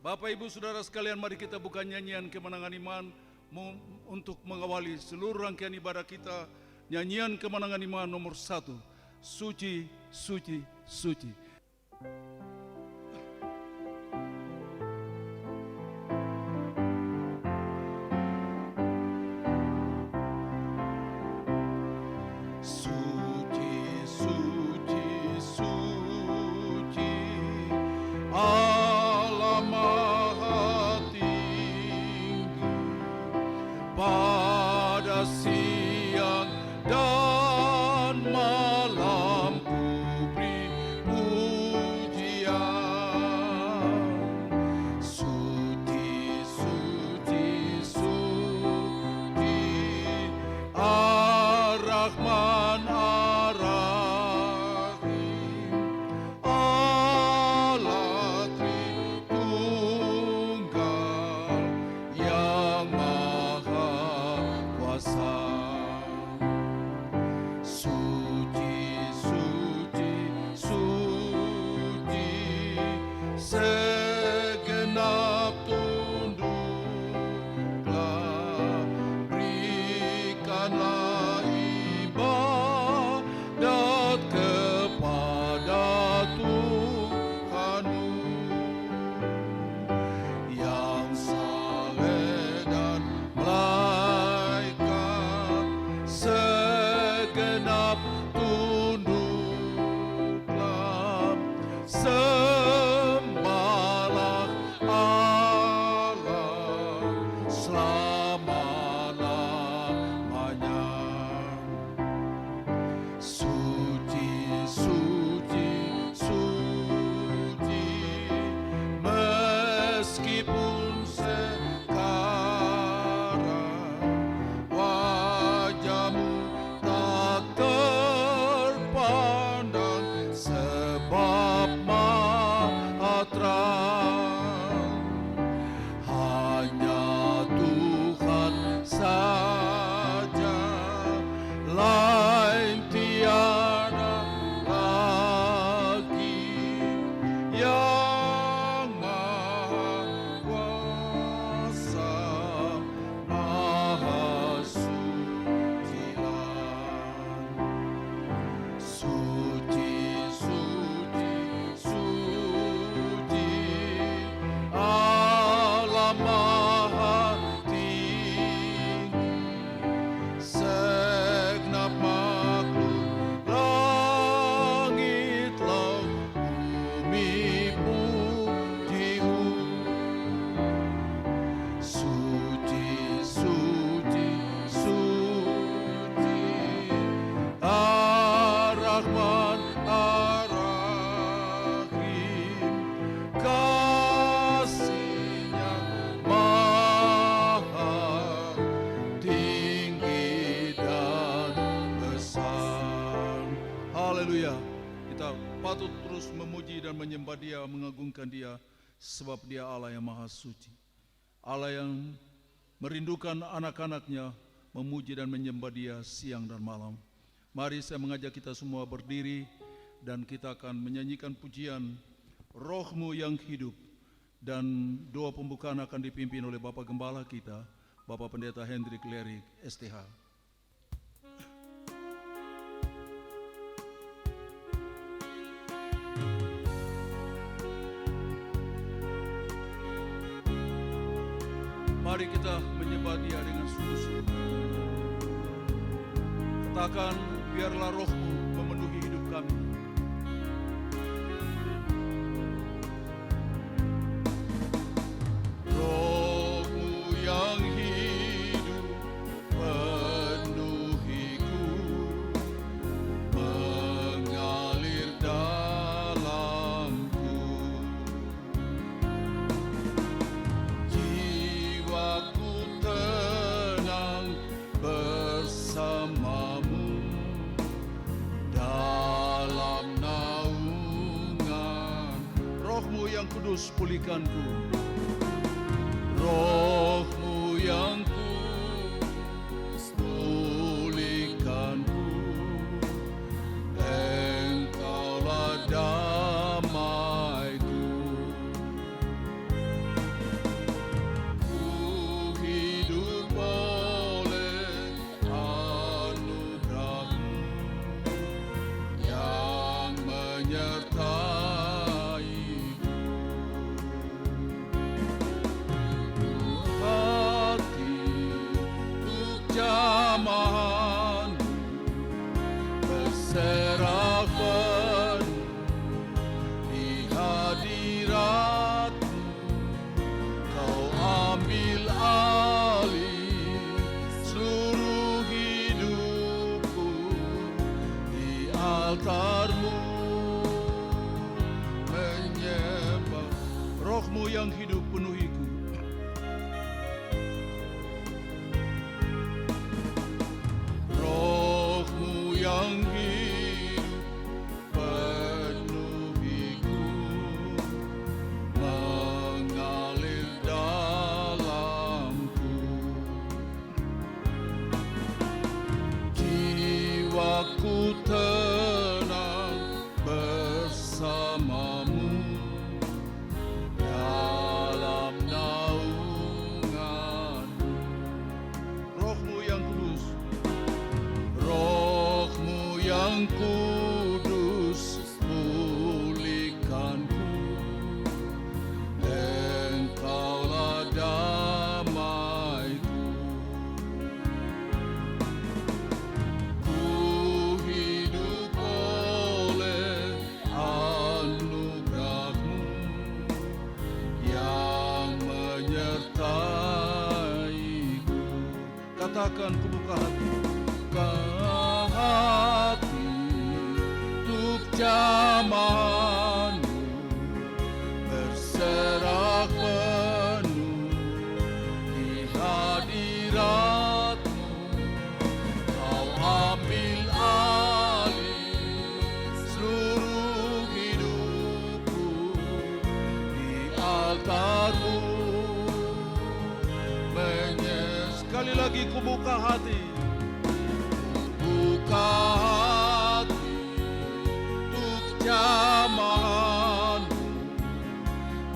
Bapak Ibu Saudara sekalian, mari kita buka nyanyian kemenangan iman untuk mengawali seluruh rangkaian ibadah kita. Nyanyian kemenangan iman nomor 1, Suci, Suci, Suci. Menyembah Dia, mengagungkan Dia, sebab Dia Allah yang Maha Suci, Allah yang merindukan anak-anaknya, memuji dan menyembah Dia siang dan malam. Mari saya mengajak kita semua berdiri dan kita akan menyanyikan pujian Roh-Mu yang hidup, dan doa pembukaan akan dipimpin oleh Bapak Gembala kita, Bapak Pendeta Hendrik Lerik, STH. Mari kita menyembah Dia dengan sungguh-sungguh. Katakan, biarlah Roh-Mu memenuhi hidup kami. Roh-Mu yang hidup penuhiku, mengalir dalamku. Jiwaku tenang bersamamu dalam naungan. Roh-Mu yang kudus pulihkanku. Roh-Mu yang kudus pulihkanku. Engkaulah damaiku. yang hidup penuhiku. Roh-Mu yang hidup penuhiku, mengalir dalamku. Jiwaku tenang bersamamu dalam naungan-Mu. Roh-Mu yang kudus, Roh-Mu yang kudus, pulihkanku. Engkaulah damaiku. Ku hidup oleh anugerah-Mu yang menyertaiku. Katakan, kubuka hati, buka hati untuk jamahan-Mu, berserah penuh di hadirat-Mu. Kau ambil alih seluruh hidupku di altar-Mu. Sekali lagi kubuka hati, buka hati untuk jamahan-Mu,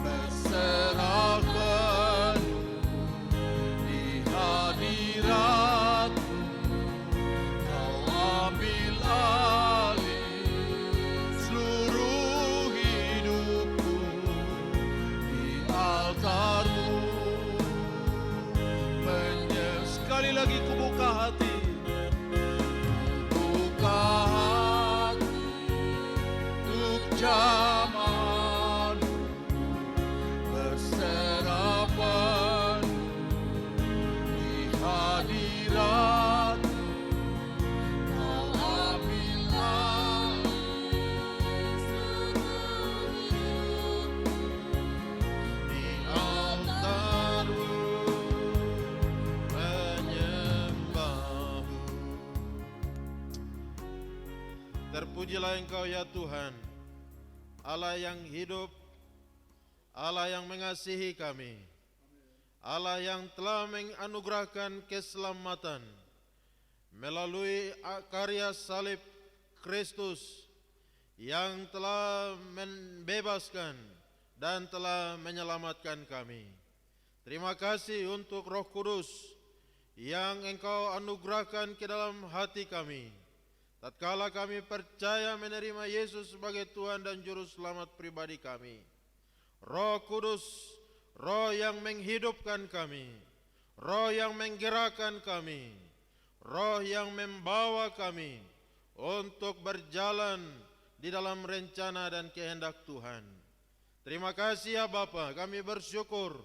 berserah penuh di hadirat-Mu. Kau ambil alih seluruh hidupku di altar-Mu. Sekali lagi kubuka hati, buka hati untuk jamahan-Mu, berserah penuh di hadirat-Mu. Kau ambil alih seluruh hidupku di altar-Mu. Terpujilah Engkau ya Tuhan, Allah yang hidup, Allah yang mengasihi kami, Allah yang telah menganugerahkan keselamatan melalui karya salib Kristus yang telah membebaskan dan telah menyelamatkan kami. Terima kasih untuk Roh Kudus yang Engkau anugerahkan ke dalam hati kami tatkala kami percaya menerima Yesus sebagai Tuhan dan Juru Selamat pribadi kami. Roh Kudus, Roh yang menghidupkan kami, Roh yang menggerakkan kami, Roh yang membawa kami untuk berjalan di dalam rencana dan kehendak Tuhan. Terima kasih ya Bapa, kami bersyukur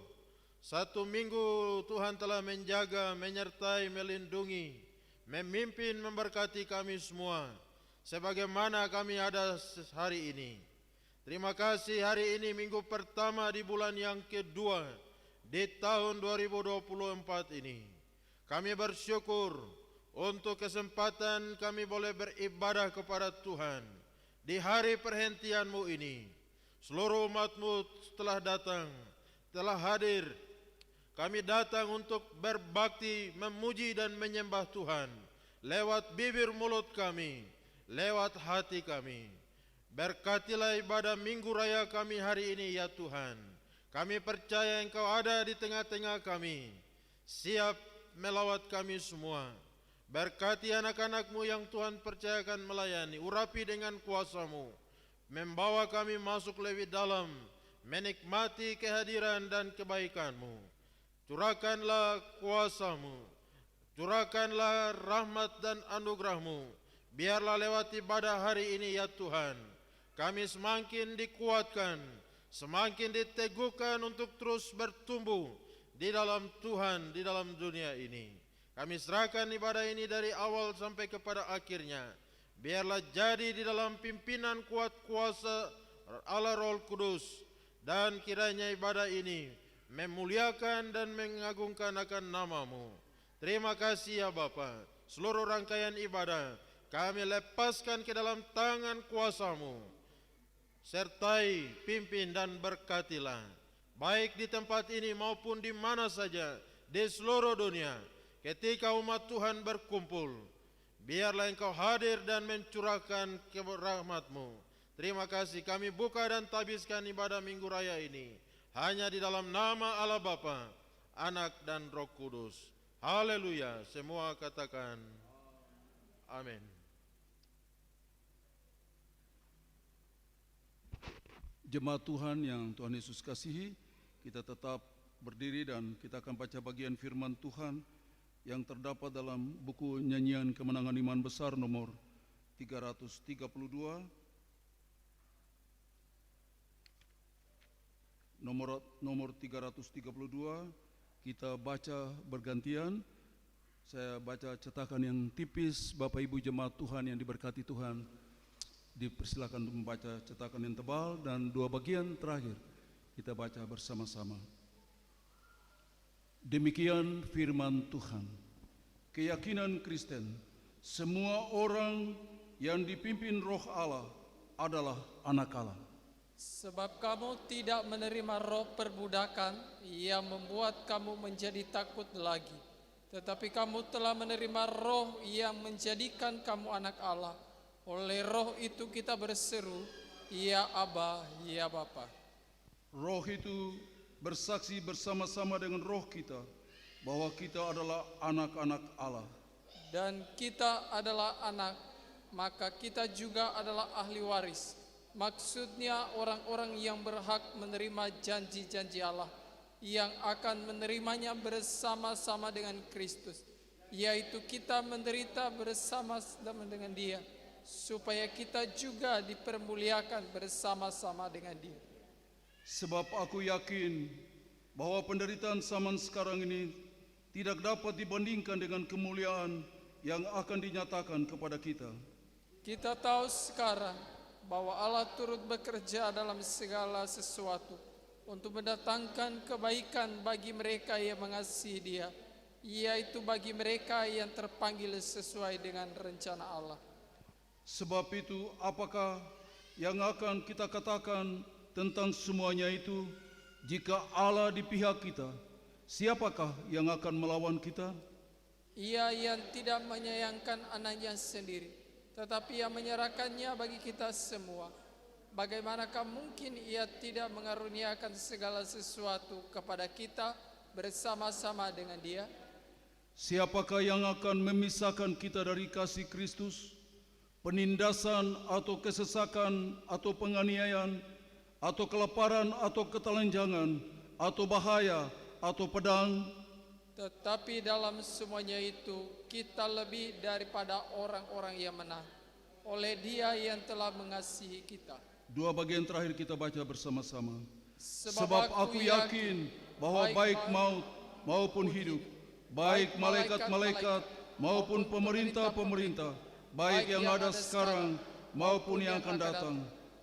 1 minggu Tuhan telah menjaga, menyertai, melindungi, memimpin, memberkati kami semua sebagaimana kami ada hari ini. Terima kasih hari ini minggu pertama di bulan yang kedua di tahun 2024 ini. Kami bersyukur untuk kesempatan kami boleh beribadah kepada Tuhan di hari perhentian-Mu ini. Seluruh umat-Mu telah datang, telah hadir. Kami datang untuk berbakti, memuji dan menyembah Tuhan lewat bibir mulut kami, lewat hati kami. Berkatilah ibadah minggu raya kami hari ini ya Tuhan. Kami percaya Engkau ada di tengah-tengah kami, siap melawat kami semua. Berkati anak-anak-Mu yang Tuhan percayakan melayani, urapi dengan kuasa-Mu, membawa kami masuk lebih dalam, menikmati kehadiran dan kebaikan-Mu. Curahkanlah kuasa-Mu, curahkanlah rahmat dan anugerah-Mu. Biarlah lewat ibadah hari ini ya Tuhan, kami semakin dikuatkan, semakin diteguhkan untuk terus bertumbuh di dalam Tuhan, di dalam dunia ini. Kami serahkan ibadah ini dari awal sampai kepada akhirnya. Biarlah jadi di dalam pimpinan kuat kuasa Allah Roh Kudus, dan kiranya ibadah ini memuliakan dan mengagungkan akan nama-Mu. Terima kasih ya Bapa. Seluruh rangkaian ibadah kami lepaskan ke dalam tangan kuasa-Mu. Sertai, pimpin dan berkatilah, baik di tempat ini maupun di mana saja di seluruh dunia. Ketika umat Tuhan berkumpul, biarlah Engkau hadir dan mencurahkan rahmat-Mu. Terima kasih, kami buka dan tabiskan ibadah Minggu Raya ini hanya di dalam nama Allah Bapa, Anak dan Roh Kudus. Haleluya. Semua katakan amin. Jemaat Tuhan yang Tuhan Yesus kasihi, kita tetap berdiri dan kita akan baca bagian firman Tuhan yang terdapat dalam buku Nyanyian Kemenangan Iman Besar nomor 332. Nomor 332, kita baca bergantian. Saya baca cetakan yang tipis. Bapak Ibu jemaat Tuhan yang diberkati Tuhan, dipersilakan untuk membaca cetakan yang tebal, dan dua bagian terakhir kita baca bersama-sama. Demikian firman Tuhan. Keyakinan Kristen, semua orang yang dipimpin Roh Allah adalah anak Allah. Sebab kamu tidak menerima roh perbudakan yang membuat kamu menjadi takut lagi, tetapi kamu telah menerima roh yang menjadikan kamu anak Allah. Oleh roh itu kita berseru, ya Aba, ya Bapa. Roh itu bersaksi bersama-sama dengan roh kita bahwa kita adalah anak-anak Allah. Dan kita adalah anak, maka kita juga adalah ahli waris. Maksudnya orang-orang yang berhak menerima janji-janji Allah, yang akan menerimanya bersama-sama dengan Kristus, yaitu kita menderita bersama-sama dengan Dia, supaya kita juga dipermuliakan bersama-sama dengan Dia. Sebab aku yakin bahwa penderitaan zaman sekarang ini tidak dapat dibandingkan dengan kemuliaan yang akan dinyatakan kepada kita. Kita tahu sekarang bahwa Allah turut bekerja dalam segala sesuatu untuk mendatangkan kebaikan bagi mereka yang mengasihi Dia, yaitu bagi mereka yang terpanggil sesuai dengan rencana Allah. Sebab itu, apakah yang akan kita katakan tentang semuanya itu? Jika Allah di pihak kita, siapakah yang akan melawan kita? Ia yang tidak menyayangkan anaknya sendiri, tetapi yang menyerahkannya bagi kita semua, bagaimanakah mungkin Ia tidak mengaruniakan segala sesuatu kepada kita bersama-sama dengan Dia? Siapakah yang akan memisahkan kita dari kasih Kristus? Penindasan atau kesesakan atau penganiayaan atau kelaparan atau ketelanjangan atau bahaya atau pedang? Tetapi dalam semuanya itu kita lebih daripada orang-orang yang menang oleh Dia yang telah mengasihi kita. Dua bagian terakhir kita baca bersama-sama. Sebab aku yakin bahwa baik maut maupun hidup, baik malaikat-malaikat maupun pemerintah-pemerintah, baik yang ada sekarang maupun yang akan datang,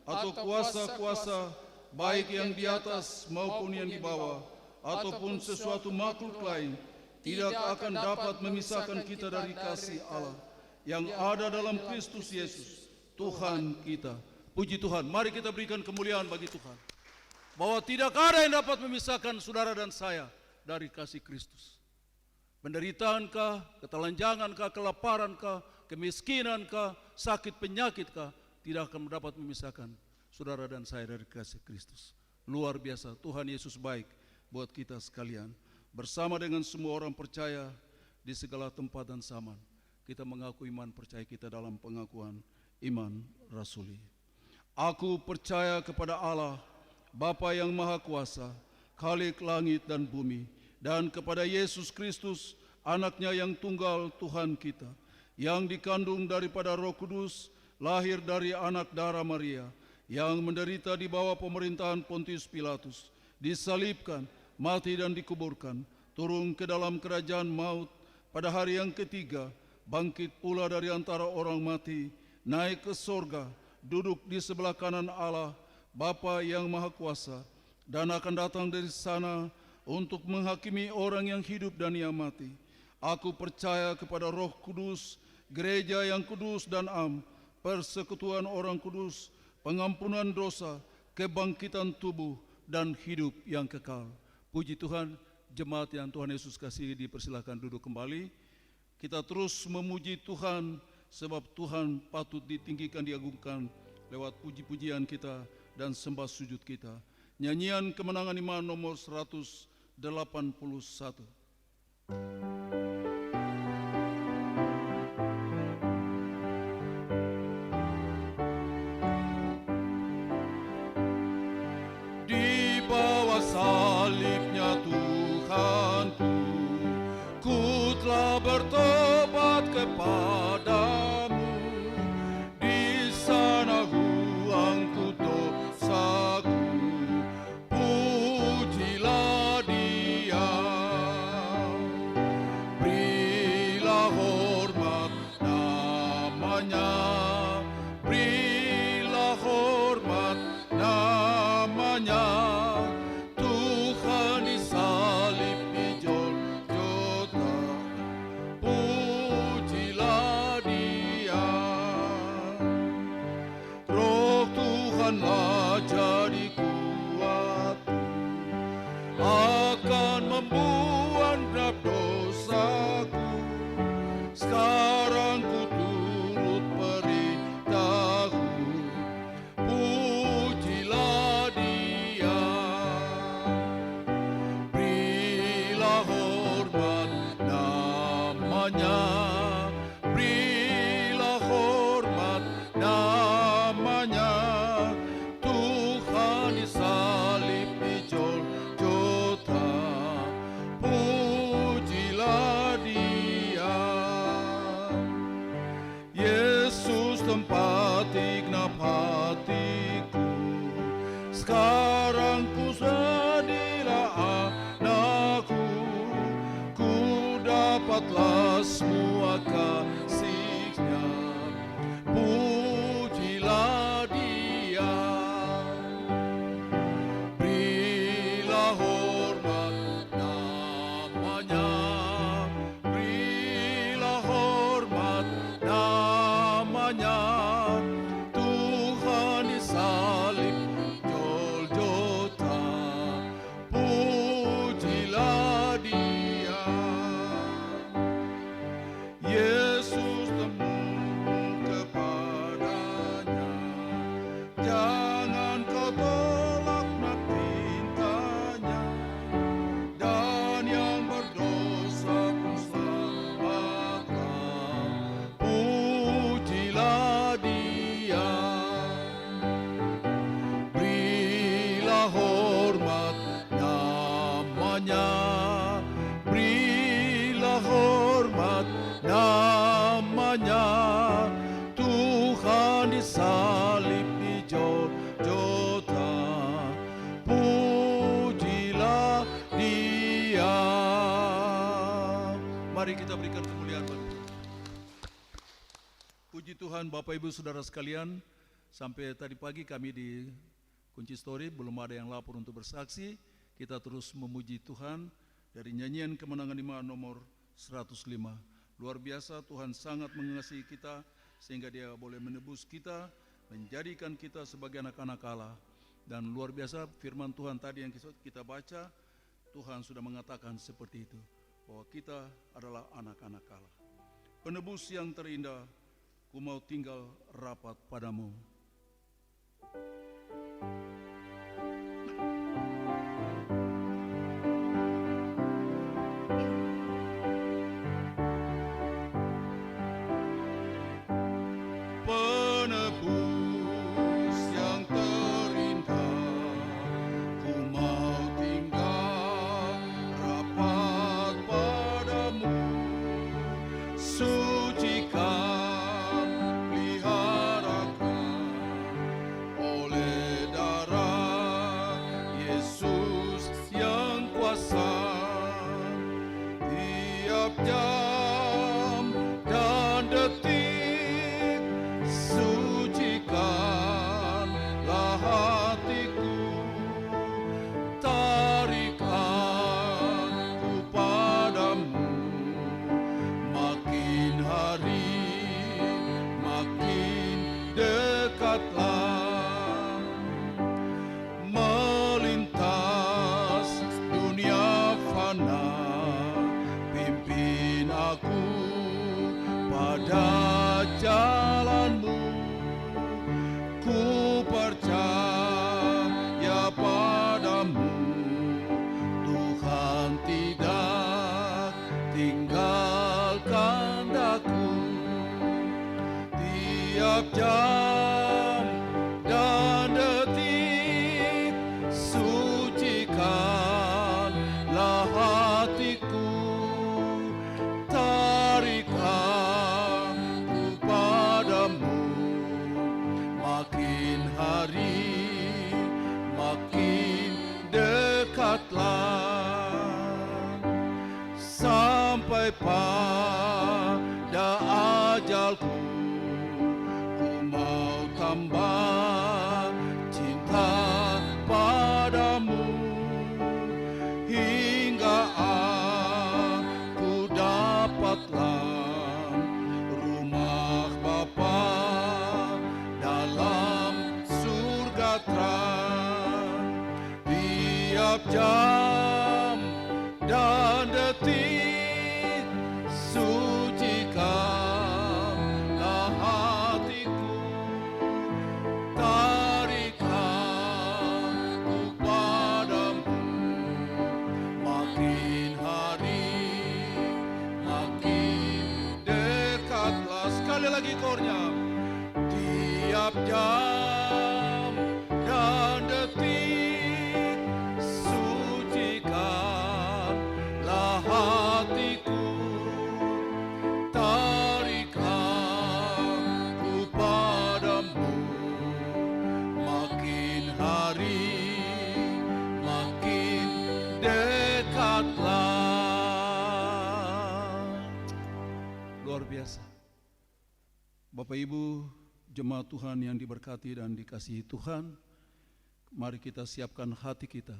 atau kuasa-kuasa, baik yang di atas maupun yang di bawah, ataupun sesuatu makhluk lain, tidak akan dapat memisahkan kita dari kasih Allah yang ada dalam Kristus Yesus, Tuhan kita. Puji Tuhan, mari kita berikan kemuliaan bagi Tuhan, bahwa tidak ada yang dapat memisahkan saudara dan saya dari kasih Kristus. Penderitaankah, ketelanjangankah, kelaparankah, kemiskinankah, sakit penyakitkah, tidak akan dapat memisahkan saudara dan saya dari kasih Kristus. Luar biasa, Tuhan Yesus baik buat kita sekalian. Bersama dengan semua orang percaya di segala tempat dan zaman, kita mengaku iman percaya kita dalam pengakuan iman rasuli. Aku percaya kepada Allah, Bapa yang Maha Kuasa, Khalik langit dan bumi, dan kepada Yesus Kristus, anaknya yang tunggal Tuhan kita, yang dikandung daripada Roh Kudus, lahir dari anak darah Maria, yang menderita di bawah pemerintahan Pontius Pilatus, disalibkan, mati dan dikuburkan, turun ke dalam kerajaan maut, pada hari yang ketiga, bangkit pula dari antara orang mati, naik ke sorga, duduk di sebelah kanan Allah, Bapa yang Maha Kuasa, dan akan datang dari sana untuk menghakimi orang yang hidup dan yang mati. Aku percaya kepada Roh Kudus, gereja yang kudus dan am, persekutuan orang kudus, pengampunan dosa, kebangkitan tubuh, dan hidup yang kekal. Puji Tuhan, jemaat yang Tuhan Yesus kasihi dipersilakan duduk kembali. Kita terus memuji Tuhan, sebab Tuhan patut ditinggikan, diagungkan lewat puji-pujian kita dan sembah sujud kita. Nyanyian Kemenangan Iman nomor 181. Di bawah salibnya Tuhanku, ku telah bertobat kepadamu. Di sana huangku dosaku, pujilah Dia. Berilah hormat namanya, berilah hormat namanya. Tuhan disalib di Golgota, pujilah Dia. Roh Tuhanlah jadi kuatku, akan membuang drap dosaku. Sekarang ku turut beritahu, pujilah Dia. Berilah hormat namanya, berilah hormat namanya. Tuhan disalib di Golgota, pujilah Dia. Yesus tempati genap hatiku, sekarang ku jadilah anakku. Ku dapatlah semua kasih-Nya, pujilah Dia. Berilah hormat namanya, berilah hormat namanya. Tuhan disalib Golgota, pujilah Dia. Yesus tembung kepadanya, jangan kau tolak perintahnya, dan yang berdosa pun selamatlah, pujilah Dia. Berilah hormat namanya, berilah hormat namanya. Tuhan disalib di Golgota, pujilah Dia. Mari kita berikan kemuliaan bagi Tuhan. Puji Tuhan Bapak Ibu Saudara sekalian, sampai tadi pagi kami di Kunci Story belum ada yang lapor untuk bersaksi. Kita terus memuji Tuhan dari nyanyian Kemenangan Iman nomor 105. Luar biasa, Tuhan sangat mengasihi kita sehingga Dia boleh menebus kita, menjadikan kita sebagai anak-anak Allah. Dan luar biasa firman Tuhan tadi yang kita baca, Tuhan sudah mengatakan seperti itu, bahwa kita adalah anak-anak Allah. Penebus yang terindah, ku mau tinggal rapat padamu. Penebus yang terindah, ku mau tinggal rapat padamu. Sucikan, peliharakan oleh darah Tiap jam dan detik sucikanlah hatiku, tarik aku padamu. Makin hari makin dekatlah, sampai pada ajalku. Ku mau tambah cinta padamu, hingga aku dapatlah rumah Bapa dalam surga terang. Tiap jam dan detik sucikanlah hatiku, tarik aku padamu. Makin hari makin dekatlah. Sekali lagi kornya. Tiap jam dan detik sucikanlah hatiku, tarik aku padamu. Makin hari makin dekatlah. Luar biasa. Bapak Ibu jemaat Tuhan yang diberkati dan dikasihi Tuhan, mari kita siapkan hati kita,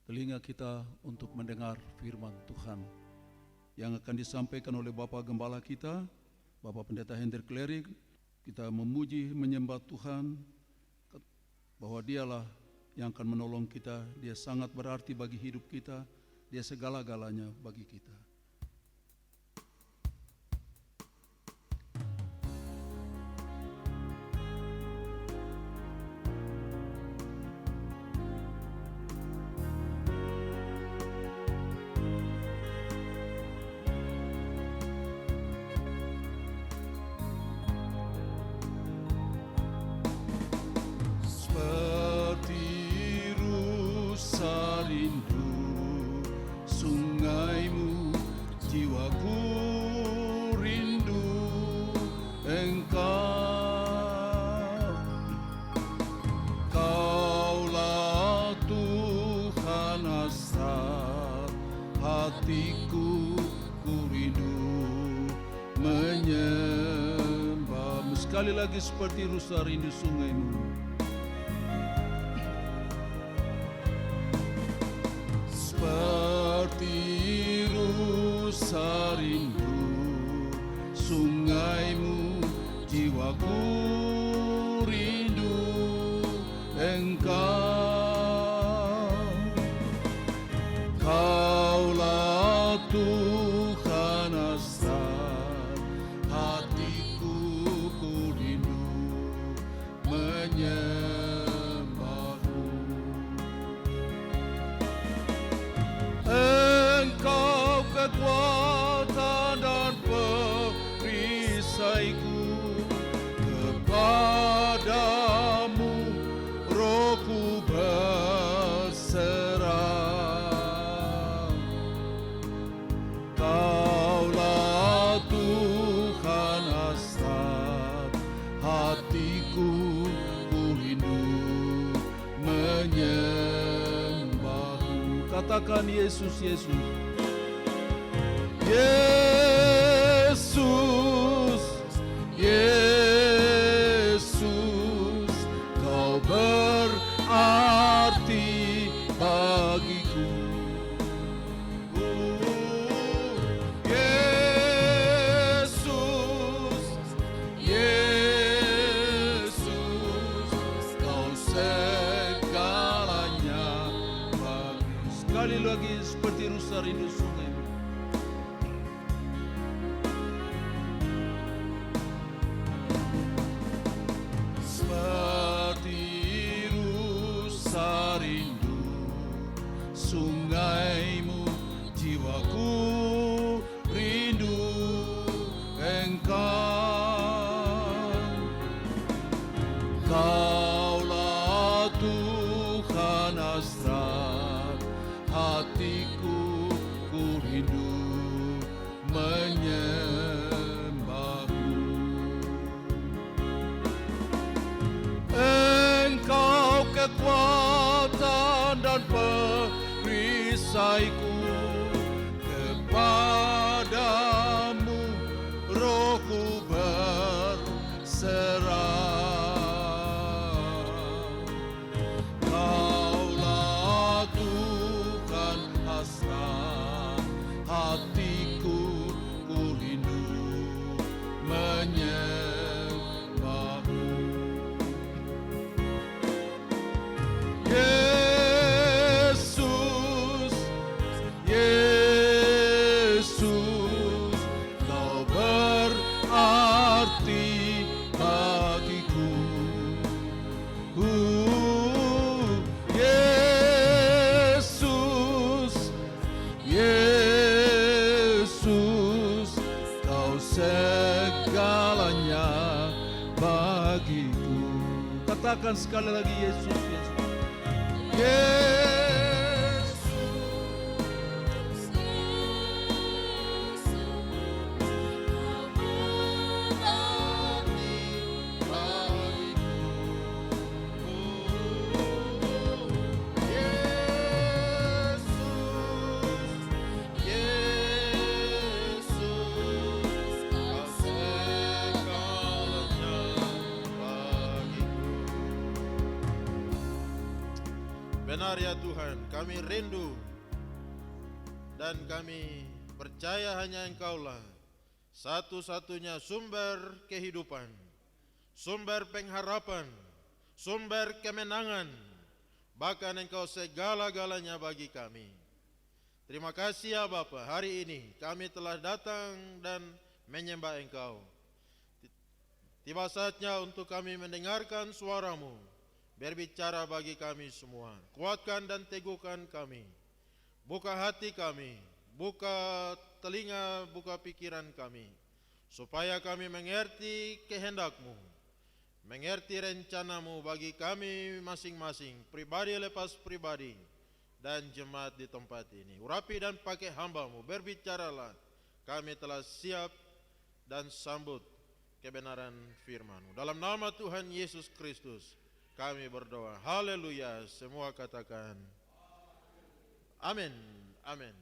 telinga kita untuk mendengar firman Tuhan yang akan disampaikan oleh Bapak Gembala kita, Bapak Pendeta Hendrik Klerik. Kita memuji, menyembah Tuhan bahwa Dialah yang akan menolong kita. Dia sangat berarti bagi hidup kita, Dia segala-galanya bagi kita. Seperti rusa rindu sungaimu, jiwaku rindu Engkau. Kaulah Tuhan hasrat hatiku, ku rindu menyembahmu. Sekali lagi, seperti rusa rindu sungaimu. Seperti rusa rindu sungaimu, jiwaku rindu Engkau. Kaulah Tuhan hasrat hatiku, ku rindu menyembahmu. Engkau kekuatan dan perisaiku, kepadamu rohku berserah. Kaulah Tuhan hasrat hatiku, ku rindu menyembahmu. Katakan Yesus, Yesus. Yesus, Yesus, Kau berarti bagiku. Yesus, Yesus, Kau segalanya bagiku. Sekali lagi, seperti rusa rindu sungai. Sungaimu, jiwaku rindu Engkau. hatiku ku rindu menyembahmu. Engkau kekuatan dan perisaiku, kepadamu rohku berserah. Kaulah Tuhan hasrat hatiku, ku rindu menyembahmu. Yesus, Yesus, kau berarti bagiku. Yesus, Yesus, kau segalanya bagiku. Katakan sekali lagi, Yesus, Yesus. Benar ya Tuhan, kami rindu dan kami percaya hanya Engkaulah satu-satunya sumber kehidupan, sumber pengharapan, sumber kemenangan, bahkan Engkau segala-galanya bagi kami. Terima kasih ya Bapa, hari ini kami telah datang dan menyembah Engkau. Tiba saatnya untuk kami mendengarkan suara-Mu, berbicara bagi kami semua. Kuatkan dan teguhkan kami. Buka hati kami, buka telinga, buka pikiran kami, supaya kami mengerti kehendak-Mu, mengerti rencana-Mu bagi kami masing-masing, pribadi lepas pribadi, dan jemaat di tempat ini. Urapi dan pakai hamba-Mu, berbicaralah. Kami telah siap dan sambut kebenaran firman-Mu. Dalam nama Tuhan Yesus Kristus kami berdoa. Haleluya. Semua katakan amin. Amin.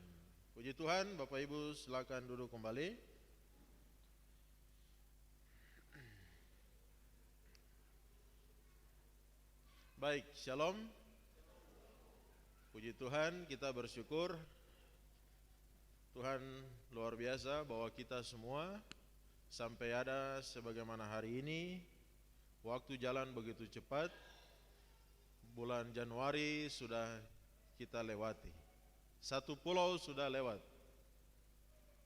Puji Tuhan. Bapak Ibu silakan duduk kembali. Baik, shalom. Puji Tuhan, kita bersyukur Tuhan luar biasa bahwa kita semua sampai ada sebagaimana hari ini. Waktu jalan begitu cepat. Bulan Januari sudah kita lewati. Satu pulau sudah lewat.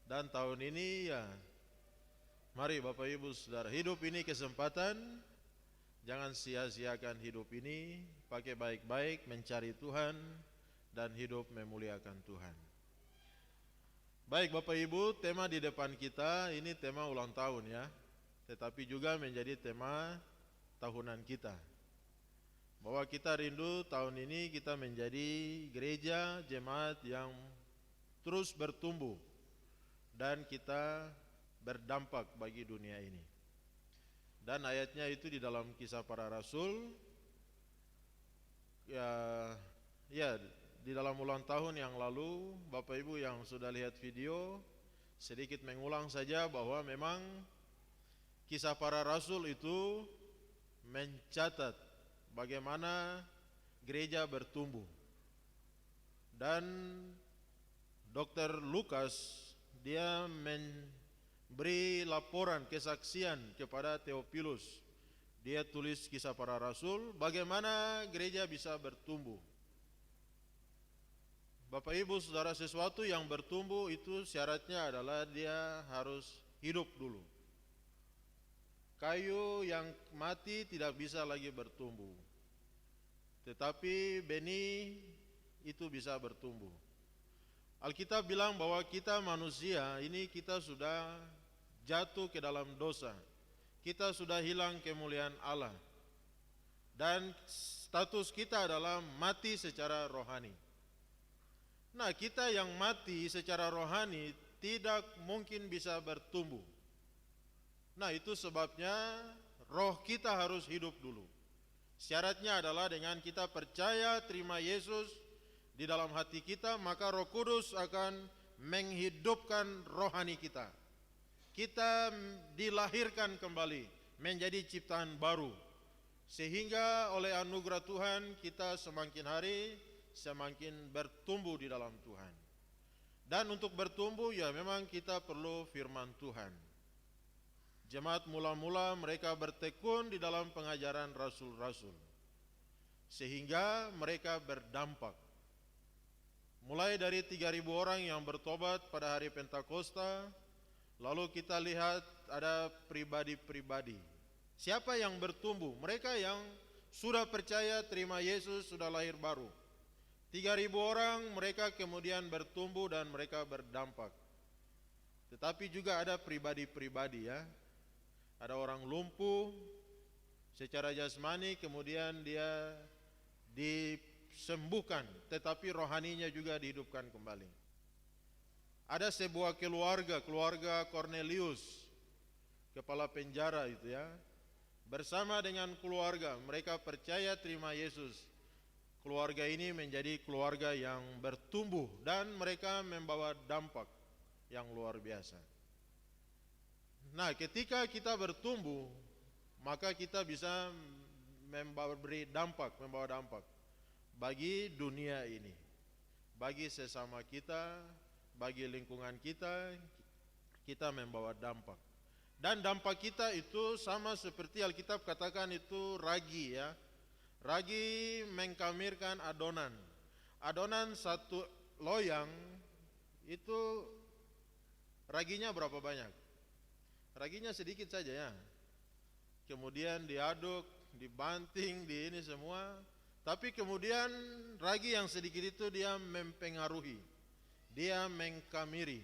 Dan tahun ini ya, mari Bapak Ibu Saudara, hidup ini kesempatan. Jangan sia-siakan hidup ini. Pakai baik-baik, mencari Tuhan dan hidup memuliakan Tuhan. Baik Bapak Ibu, tema di depan kita ini tema ulang tahun ya. Tetapi juga menjadi tema tahunan kita, bahwa kita rindu tahun ini kita menjadi gereja jemaat yang terus bertumbuh dan kita berdampak bagi dunia ini. Dan ayatnya itu di dalam Kisah Para Rasul ya di dalam ulang tahun yang lalu. Bapak Ibu yang sudah lihat video, sedikit mengulang saja bahwa memang Kisah Para Rasul itu mencatat bagaimana gereja bertumbuh. Dan Dr. Lukas dia memberi laporan kesaksian kepada Theophilus. Dia tulis Kisah Para Rasul, bagaimana gereja bisa bertumbuh. Bapak Ibu Saudara, sesuatu yang bertumbuh itu syaratnya adalah dia harus hidup dulu. Kayu yang mati tidak bisa lagi bertumbuh, tetapi benih itu bisa bertumbuh. Alkitab bilang bahwa kita manusia ini kita sudah jatuh ke dalam dosa. Kita sudah hilang kemuliaan Allah. Dan status kita adalah mati secara rohani. Nah, kita yang mati secara rohani tidak mungkin bisa bertumbuh. Nah, itu sebabnya roh kita harus hidup dulu. Syaratnya adalah dengan kita percaya terima Yesus di dalam hati kita, maka Roh Kudus akan menghidupkan rohani kita. Kita dilahirkan kembali menjadi ciptaan baru, sehingga oleh anugerah Tuhan kita semakin hari semakin bertumbuh di dalam Tuhan. Dan untuk bertumbuh ya memang kita perlu firman Tuhan. Jemaat mula-mula mereka bertekun di dalam pengajaran rasul-rasul, sehingga mereka berdampak. Mulai dari 3.000 orang yang bertobat pada hari Pentakosta, lalu kita lihat ada pribadi-pribadi. Siapa yang bertumbuh? Mereka yang sudah percaya terima Yesus, sudah lahir baru. 3.000 orang mereka kemudian bertumbuh dan mereka berdampak. Tetapi juga ada pribadi-pribadi ya. Ada orang lumpuh secara jasmani, kemudian dia disembuhkan, tetapi rohaninya juga dihidupkan kembali. Ada sebuah keluarga Cornelius, kepala penjara itu ya. Bersama dengan keluarga, mereka percaya terima Yesus. Keluarga ini menjadi keluarga yang bertumbuh dan mereka membawa dampak yang luar biasa. Nah, ketika kita bertumbuh, maka kita bisa membawa dampak bagi dunia ini, bagi sesama kita, bagi lingkungan kita, kita membawa dampak. Dan dampak kita itu sama seperti Alkitab katakan itu ragi ya. Ragi mengkamirkan adonan. Adonan satu loyang itu raginya berapa banyak? Raginya sedikit saja ya. Kemudian diaduk, dibanting, di ini semua. Tapi kemudian ragi yang sedikit itu dia mempengaruhi, dia mengkamiri.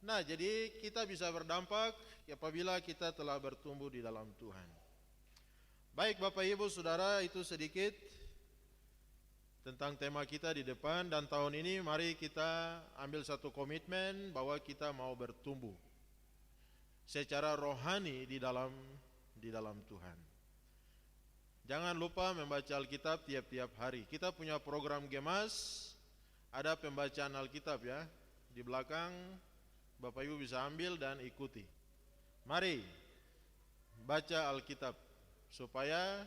Nah, jadi kita bisa berdampak apabila kita telah bertumbuh di dalam Tuhan. Baik Bapak Ibu Saudara, itu sedikit tentang tema kita di depan. Dan tahun ini mari kita ambil satu komitmen bahwa kita mau bertumbuh secara rohani di dalam Tuhan. Jangan lupa membaca Alkitab tiap-tiap hari. Kita punya program Gemas, ada pembacaan Alkitab ya. Di belakang Bapak Ibu bisa ambil dan ikuti. Mari baca Alkitab supaya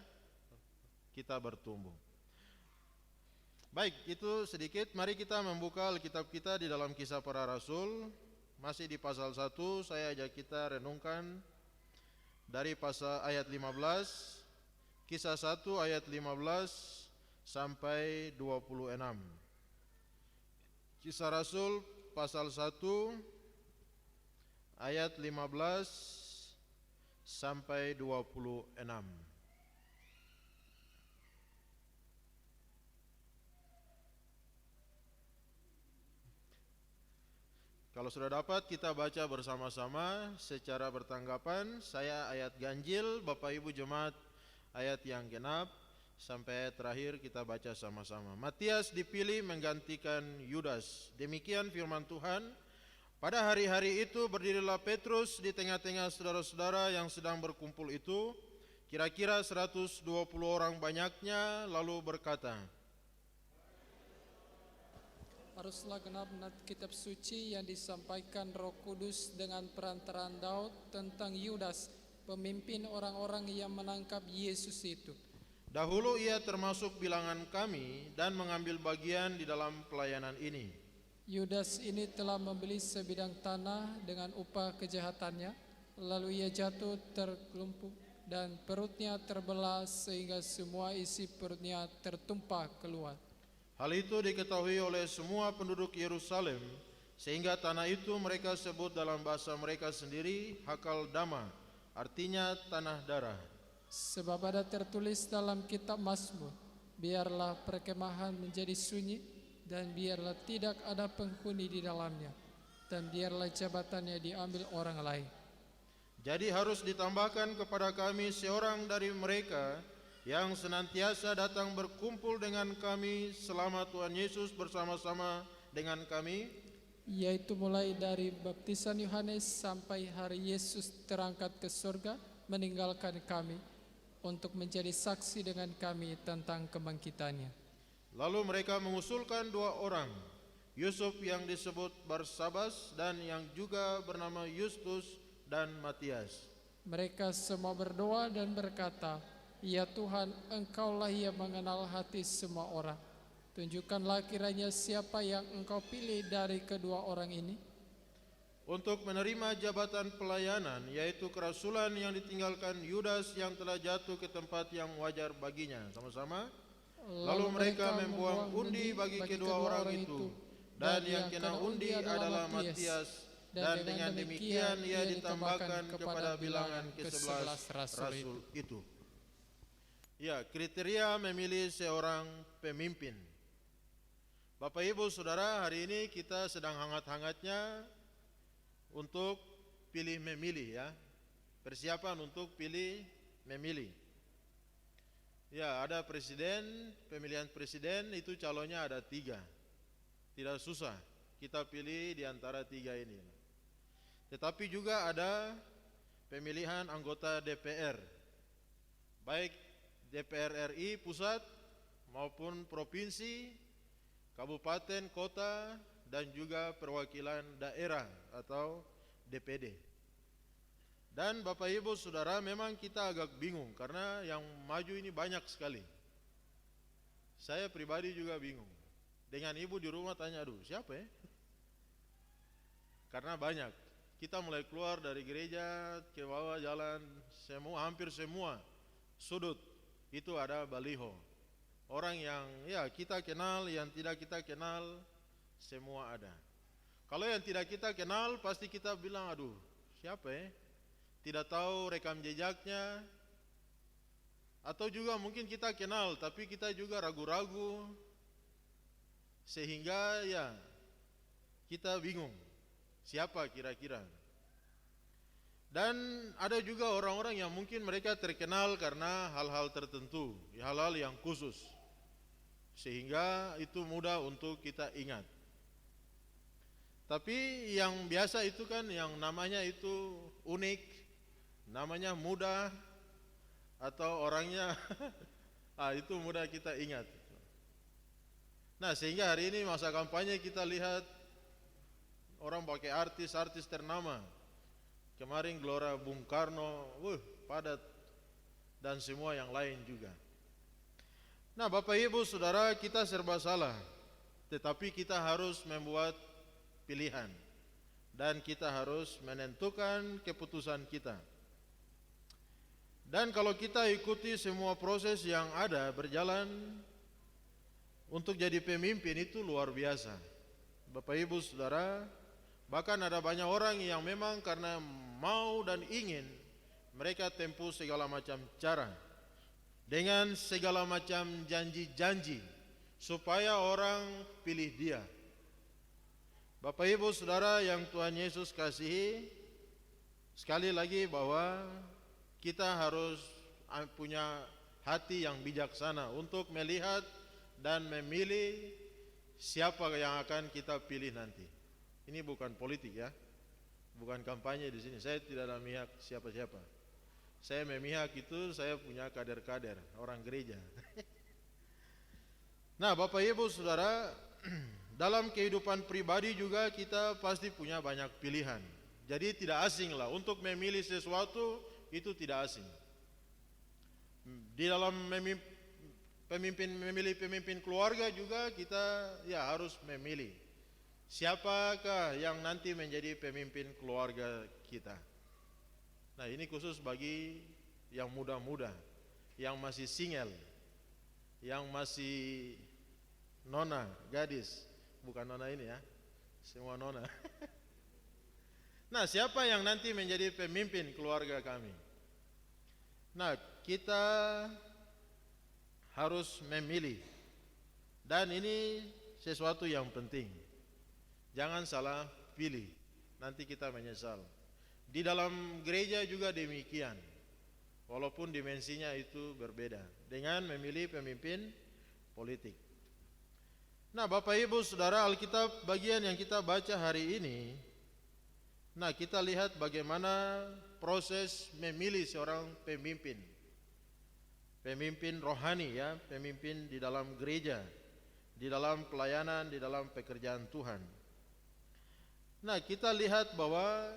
kita bertumbuh. Baik, itu sedikit. Mari kita membuka Alkitab kita di dalam Kisah Para Rasul. Masih di pasal 1, saya ajak kita renungkan dari pasal ayat 15, Kisah 1 ayat 15 sampai 26. Kisah Rasul pasal 1 ayat 15 sampai 26. Kalau sudah dapat kita baca bersama-sama secara bertanggapan. Saya ayat ganjil, Bapak Ibu jemaat ayat yang genap, sampai ayat terakhir kita baca sama-sama. Matias dipilih menggantikan Yudas. Demikian firman Tuhan. Pada hari-hari itu berdirilah Petrus di tengah-tengah saudara-saudara yang sedang berkumpul itu, kira-kira 120 orang banyaknya, lalu berkata, Haruslah genap kitab suci yang disampaikan Roh Kudus dengan perantaraan Daud tentang Yudas, pemimpin orang-orang yang menangkap Yesus itu. dahulu ia termasuk bilangan kami dan mengambil bagian di dalam pelayanan ini. Yudas ini telah membeli sebidang tanah dengan upah kejahatannya, lalu ia jatuh tergelumpuh dan perutnya terbelah sehingga semua isi perutnya tertumpah keluar. Hal itu diketahui oleh semua penduduk Yerusalem, sehingga tanah itu mereka sebut dalam bahasa mereka sendiri Hakal Dama, artinya tanah darah. Sebab ada tertulis dalam kitab Mazmur, biarlah perkemahan menjadi sunyi, dan biarlah tidak ada penghuni di dalamnya, dan biarlah jabatannya diambil orang lain. Jadi harus ditambahkan kepada kami seorang dari mereka yang senantiasa datang berkumpul dengan kami selama Tuhan Yesus bersama-sama dengan kami, yaitu mulai dari baptisan Yohanes sampai hari Yesus terangkat ke surga meninggalkan kami untuk menjadi saksi dengan kami tentang kebangkitannya. Lalu mereka mengusulkan 2 orang, Yusuf yang disebut Barsabas dan yang juga bernama Yustus dan Matias. Mereka semua berdoa dan berkata, "Ya Tuhan, Engkaulah yang mengenal hati semua orang. Tunjukkanlah kiranya siapa yang Engkau pilih dari kedua orang ini Untuk menerima jabatan pelayanan, yaitu kerasulan yang ditinggalkan Yudas yang telah jatuh ke tempat yang wajar baginya." Sama-sama. Lalu mereka membuang undi bagi kedua orang itu, dan yang kena undi adalah Matias, dan dengan demikian ia ditambahkan kepada bilangan ke-11 rasul itu. Ya, kriteria memilih seorang pemimpin. Bapak Ibu Saudara, hari ini kita sedang hangat-hangatnya untuk pilih memilih ya. Persiapan untuk pilih memilih. Ya, ada presiden, pemilihan presiden itu calonnya ada 3. Tidak susah, kita pilih di antara 3 ini. Tetapi juga ada pemilihan anggota DPR, baik DPR RI pusat maupun provinsi, kabupaten, kota, dan juga perwakilan daerah atau DPD. Dan Bapak Ibu Saudara, memang kita agak bingung karena yang maju ini banyak sekali. Saya pribadi juga bingung. Dengan ibu di rumah tanya, aduh siapa ya? Karena banyak. Kita mulai keluar dari gereja ke bawah jalan, hampir semua sudut itu ada baliho. Orang yang ya kita kenal, yang tidak kita kenal, semua ada. Kalau yang tidak kita kenal pasti kita bilang, aduh siapa ya? Tidak tahu rekam jejaknya. Atau juga mungkin kita kenal tapi kita juga ragu-ragu, sehingga ya kita bingung siapa kira-kira. Dan ada juga orang-orang yang mungkin mereka terkenal karena hal-hal tertentu, hal-hal yang khusus, sehingga itu mudah untuk kita ingat. Tapi yang biasa itu kan yang namanya itu unik, namanya mudah, atau orangnya itu mudah kita ingat. Nah, sehingga hari ini masa kampanye kita lihat orang pakai artis-artis ternama. Kemarin Gelora Bung Karno, padat, dan semua yang lain juga. Nah, Bapak Ibu Saudara, kita serba salah, tetapi kita harus membuat pilihan dan kita harus menentukan keputusan kita. Dan kalau kita ikuti semua proses yang ada berjalan untuk jadi pemimpin, itu luar biasa. Bapak Ibu Saudara, bahkan ada banyak orang yang memang karena mau dan ingin, mereka tempuh segala macam cara dengan segala macam janji-janji supaya orang pilih dia. Bapak Ibu Saudara yang Tuhan Yesus kasihi, sekali lagi bahwa kita harus punya hati yang bijaksana untuk melihat dan memilih siapa yang akan kita pilih nanti. Ini bukan politik ya, bukan kampanye di sini. Saya tidak ada memihak siapa-siapa. Saya memihak itu saya punya kader-kader, orang gereja. Nah, Bapak Ibu Saudara, dalam kehidupan pribadi juga kita pasti punya banyak pilihan. Jadi tidak asing lah untuk memilih sesuatu, itu tidak asing. Di dalam memilih pemimpin keluarga juga kita ya harus memilih siapakah yang nanti menjadi pemimpin keluarga kita. Nah, ini khusus bagi yang muda-muda, yang masih single, yang masih nona, gadis. Bukan nona ini ya, semua nona. Nah, siapa yang nanti menjadi pemimpin keluarga kami? Nah, kita harus memilih. Dan ini sesuatu yang penting. Jangan salah pilih, nanti kita menyesal. Di dalam gereja juga demikian. walaupun dimensinya itu berbeda dengan memilih pemimpin politik. Nah, Bapak Ibu Saudara, Alkitab bagian yang kita baca hari ini, nah kita lihat bagaimana proses memilih seorang pemimpin. Pemimpin rohani ya, pemimpin di dalam gereja, di dalam pelayanan, di dalam pekerjaan Tuhan. Nah, kita lihat bahwa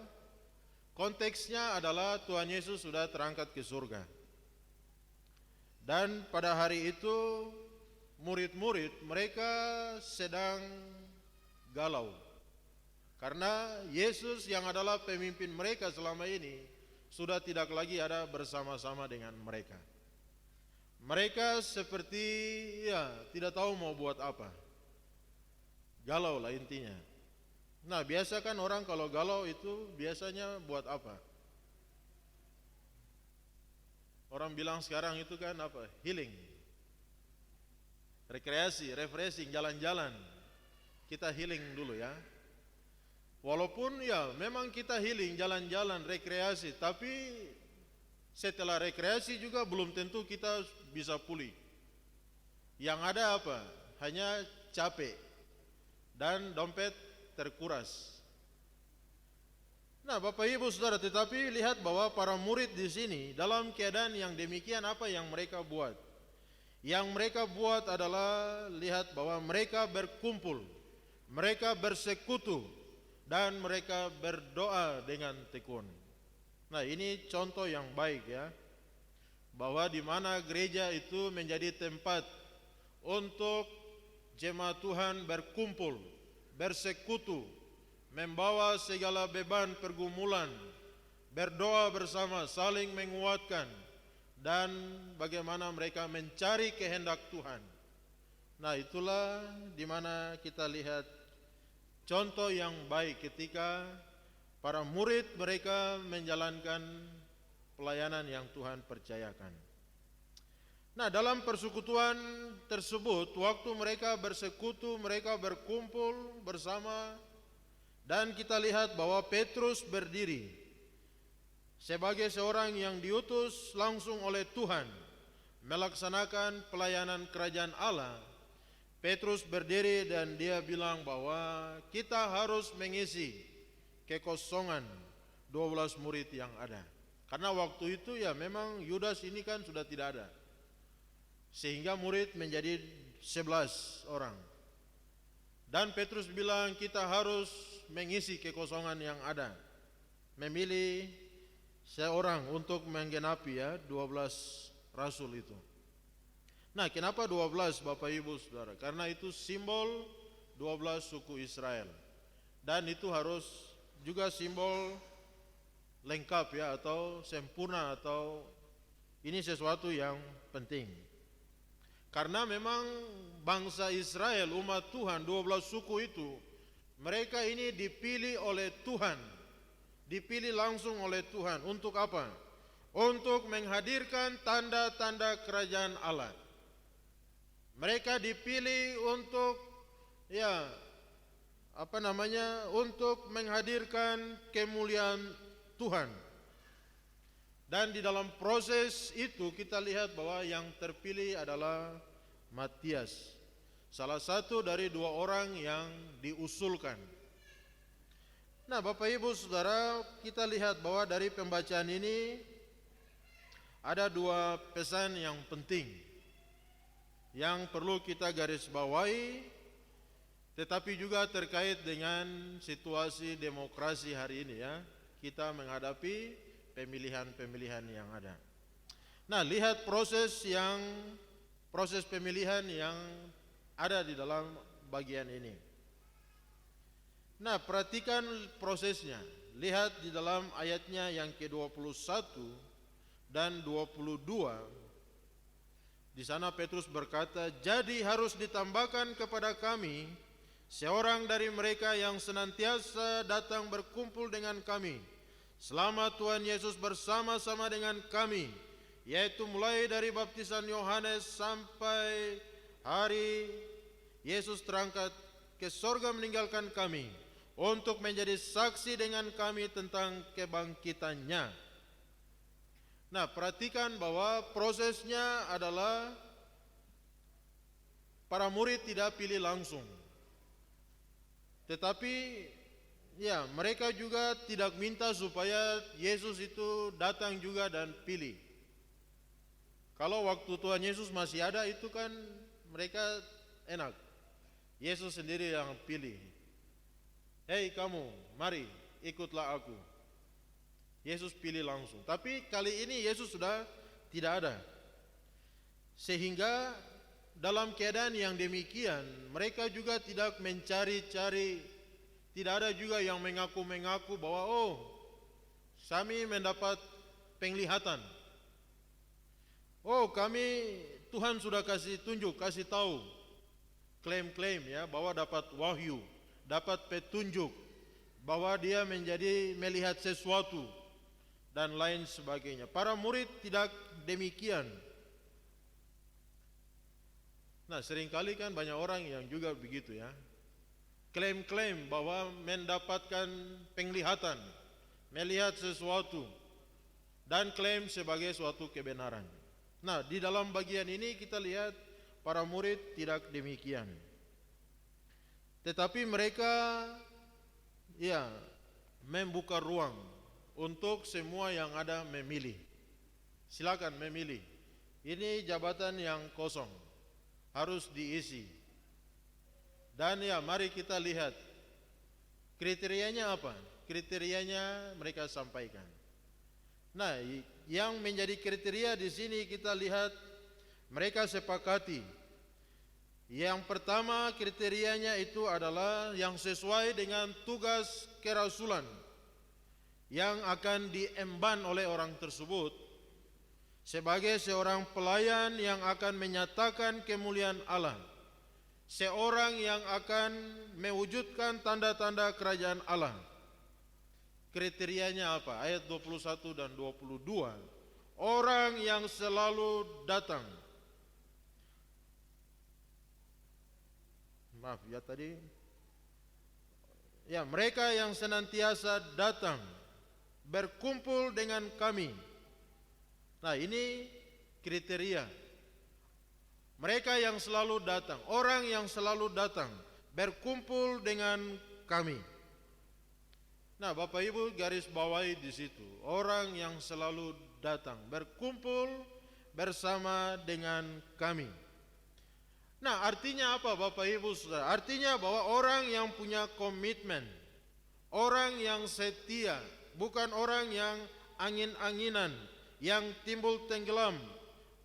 konteksnya adalah Tuhan Yesus sudah terangkat ke surga. Dan pada hari itu murid-murid mereka sedang galau. Karena Yesus yang adalah pemimpin mereka selama ini sudah tidak lagi ada bersama-sama dengan mereka. Mereka seperti tidak tahu mau buat apa. Galau lah intinya. Nah, biasa kan orang kalau galau itu biasanya buat apa? Orang bilang sekarang itu kan apa? Healing. Rekreasi, refreshing, jalan-jalan. Kita healing dulu ya. Walaupun memang kita healing, jalan-jalan, rekreasi, tapi setelah rekreasi juga belum tentu kita bisa pulih. Yang ada apa? Hanya capek dan dompet terkuras. Nah, Bapak Ibu Saudara, tetapi lihat bahwa para murid di sini dalam keadaan yang demikian, apa yang mereka buat? Yang mereka buat adalah lihat bahwa mereka berkumpul, mereka bersekutu, dan mereka berdoa dengan tekun. Nah, ini contoh yang baik ya, bahwa di mana gereja itu menjadi tempat untuk jemaat Tuhan berkumpul, bersekutu, membawa segala beban pergumulan, berdoa bersama, saling menguatkan, dan bagaimana mereka mencari kehendak Tuhan. Nah, itulah di mana kita lihat contoh yang baik ketika para murid mereka menjalankan pelayanan yang Tuhan percayakan. Nah, dalam persekutuan tersebut, waktu mereka bersekutu, mereka berkumpul bersama, dan kita lihat bahwa Petrus berdiri sebagai seorang yang diutus langsung oleh Tuhan melaksanakan pelayanan kerajaan Allah. Petrus berdiri dan dia bilang bahwa kita harus mengisi kekosongan 12 murid yang ada. Karena waktu itu memang Yudas ini kan sudah tidak ada. Sehingga murid menjadi 11 orang. Dan Petrus bilang kita harus mengisi kekosongan yang ada. Memilih seorang untuk menggenapi 12 rasul itu. Nah, kenapa 12 Bapak Ibu Saudara? Karena itu simbol 12 suku Israel. Dan itu harus juga simbol lengkap atau sempurna, atau ini sesuatu yang penting. Karena memang bangsa Israel, umat Tuhan, 12 suku itu, mereka ini dipilih oleh Tuhan. Dipilih langsung oleh Tuhan. Untuk apa? Untuk menghadirkan tanda-tanda kerajaan Allah. Mereka dipilih untuk untuk menghadirkan kemuliaan Tuhan. Dan di dalam proses itu kita lihat bahwa yang terpilih adalah Matias, salah satu dari 2 orang yang diusulkan. Nah, Bapak Ibu Saudara, kita lihat bahwa dari pembacaan ini ada 2 pesan yang penting yang perlu kita garis bawahi, tetapi juga terkait dengan situasi demokrasi hari ini kita menghadapi pemilihan-pemilihan yang ada. Nah, lihat proses pemilihan yang ada di dalam bagian ini. Nah, perhatikan prosesnya. Lihat di dalam ayatnya yang ke-21 dan 22. Di sana Petrus berkata, "Jadi harus ditambahkan kepada kami seorang dari mereka yang senantiasa datang berkumpul dengan kami selama Tuhan Yesus bersama-sama dengan kami, yaitu mulai dari baptisan Yohanes sampai hari Yesus terangkat ke sorga meninggalkan kami, untuk menjadi saksi dengan kami tentang kebangkitannya." Nah, perhatikan bahwa prosesnya adalah para murid tidak pilih langsung. Tetapi ya, mereka juga tidak minta supaya Yesus itu datang juga dan pilih. Kalau waktu Tuhan Yesus masih ada itu kan mereka enak. Yesus sendiri yang pilih. Hei kamu, mari ikutlah aku. Yesus pilih langsung. Tapi kali ini Yesus sudah tidak ada. Sehingga dalam keadaan yang demikian, mereka juga tidak mencari-cari, tidak ada juga yang mengaku-mengaku bahwa kami mendapat penglihatan. Kami Tuhan sudah kasih tunjuk, kasih tahu. Klaim-klaim ya bahwa dapat wahyu, dapat petunjuk, bahwa dia melihat sesuatu dan lain sebagainya. Para murid tidak demikian. Nah, seringkali kan banyak orang yang juga begitu ya. Klaim-klaim bahwa mendapatkan penglihatan, melihat sesuatu, dan klaim sebagai suatu kebenaran. Nah, di dalam bagian ini kita lihat para murid tidak demikian. Tetapi mereka membuka ruang untuk semua yang ada memilih. Silakan memilih. Ini jabatan yang kosong, harus diisi. Dan mari kita lihat kriterianya apa. Kriterianya mereka sampaikan. Nah, yang menjadi kriteria di sini kita lihat mereka sepakati. Yang pertama kriterianya itu adalah yang sesuai dengan tugas kerasulan yang akan diemban oleh orang tersebut sebagai seorang pelayan yang akan menyatakan kemuliaan Allah, seorang yang akan mewujudkan tanda-tanda kerajaan Allah. Kriterianya apa? Ayat 21 dan 22. Orang yang selalu datang. Maaf ya tadi. Ya, mereka yang senantiasa datang berkumpul dengan kami. Nah, ini kriteria. Mereka yang selalu datang, orang yang selalu datang berkumpul dengan kami. Nah, Bapak Ibu garis bawahi di situ, orang yang selalu datang berkumpul bersama dengan kami. Nah, artinya apa Bapak Ibu Saudara? Artinya bahwa orang yang punya komitmen, orang yang setia, bukan orang yang angin-anginan, yang timbul tenggelam.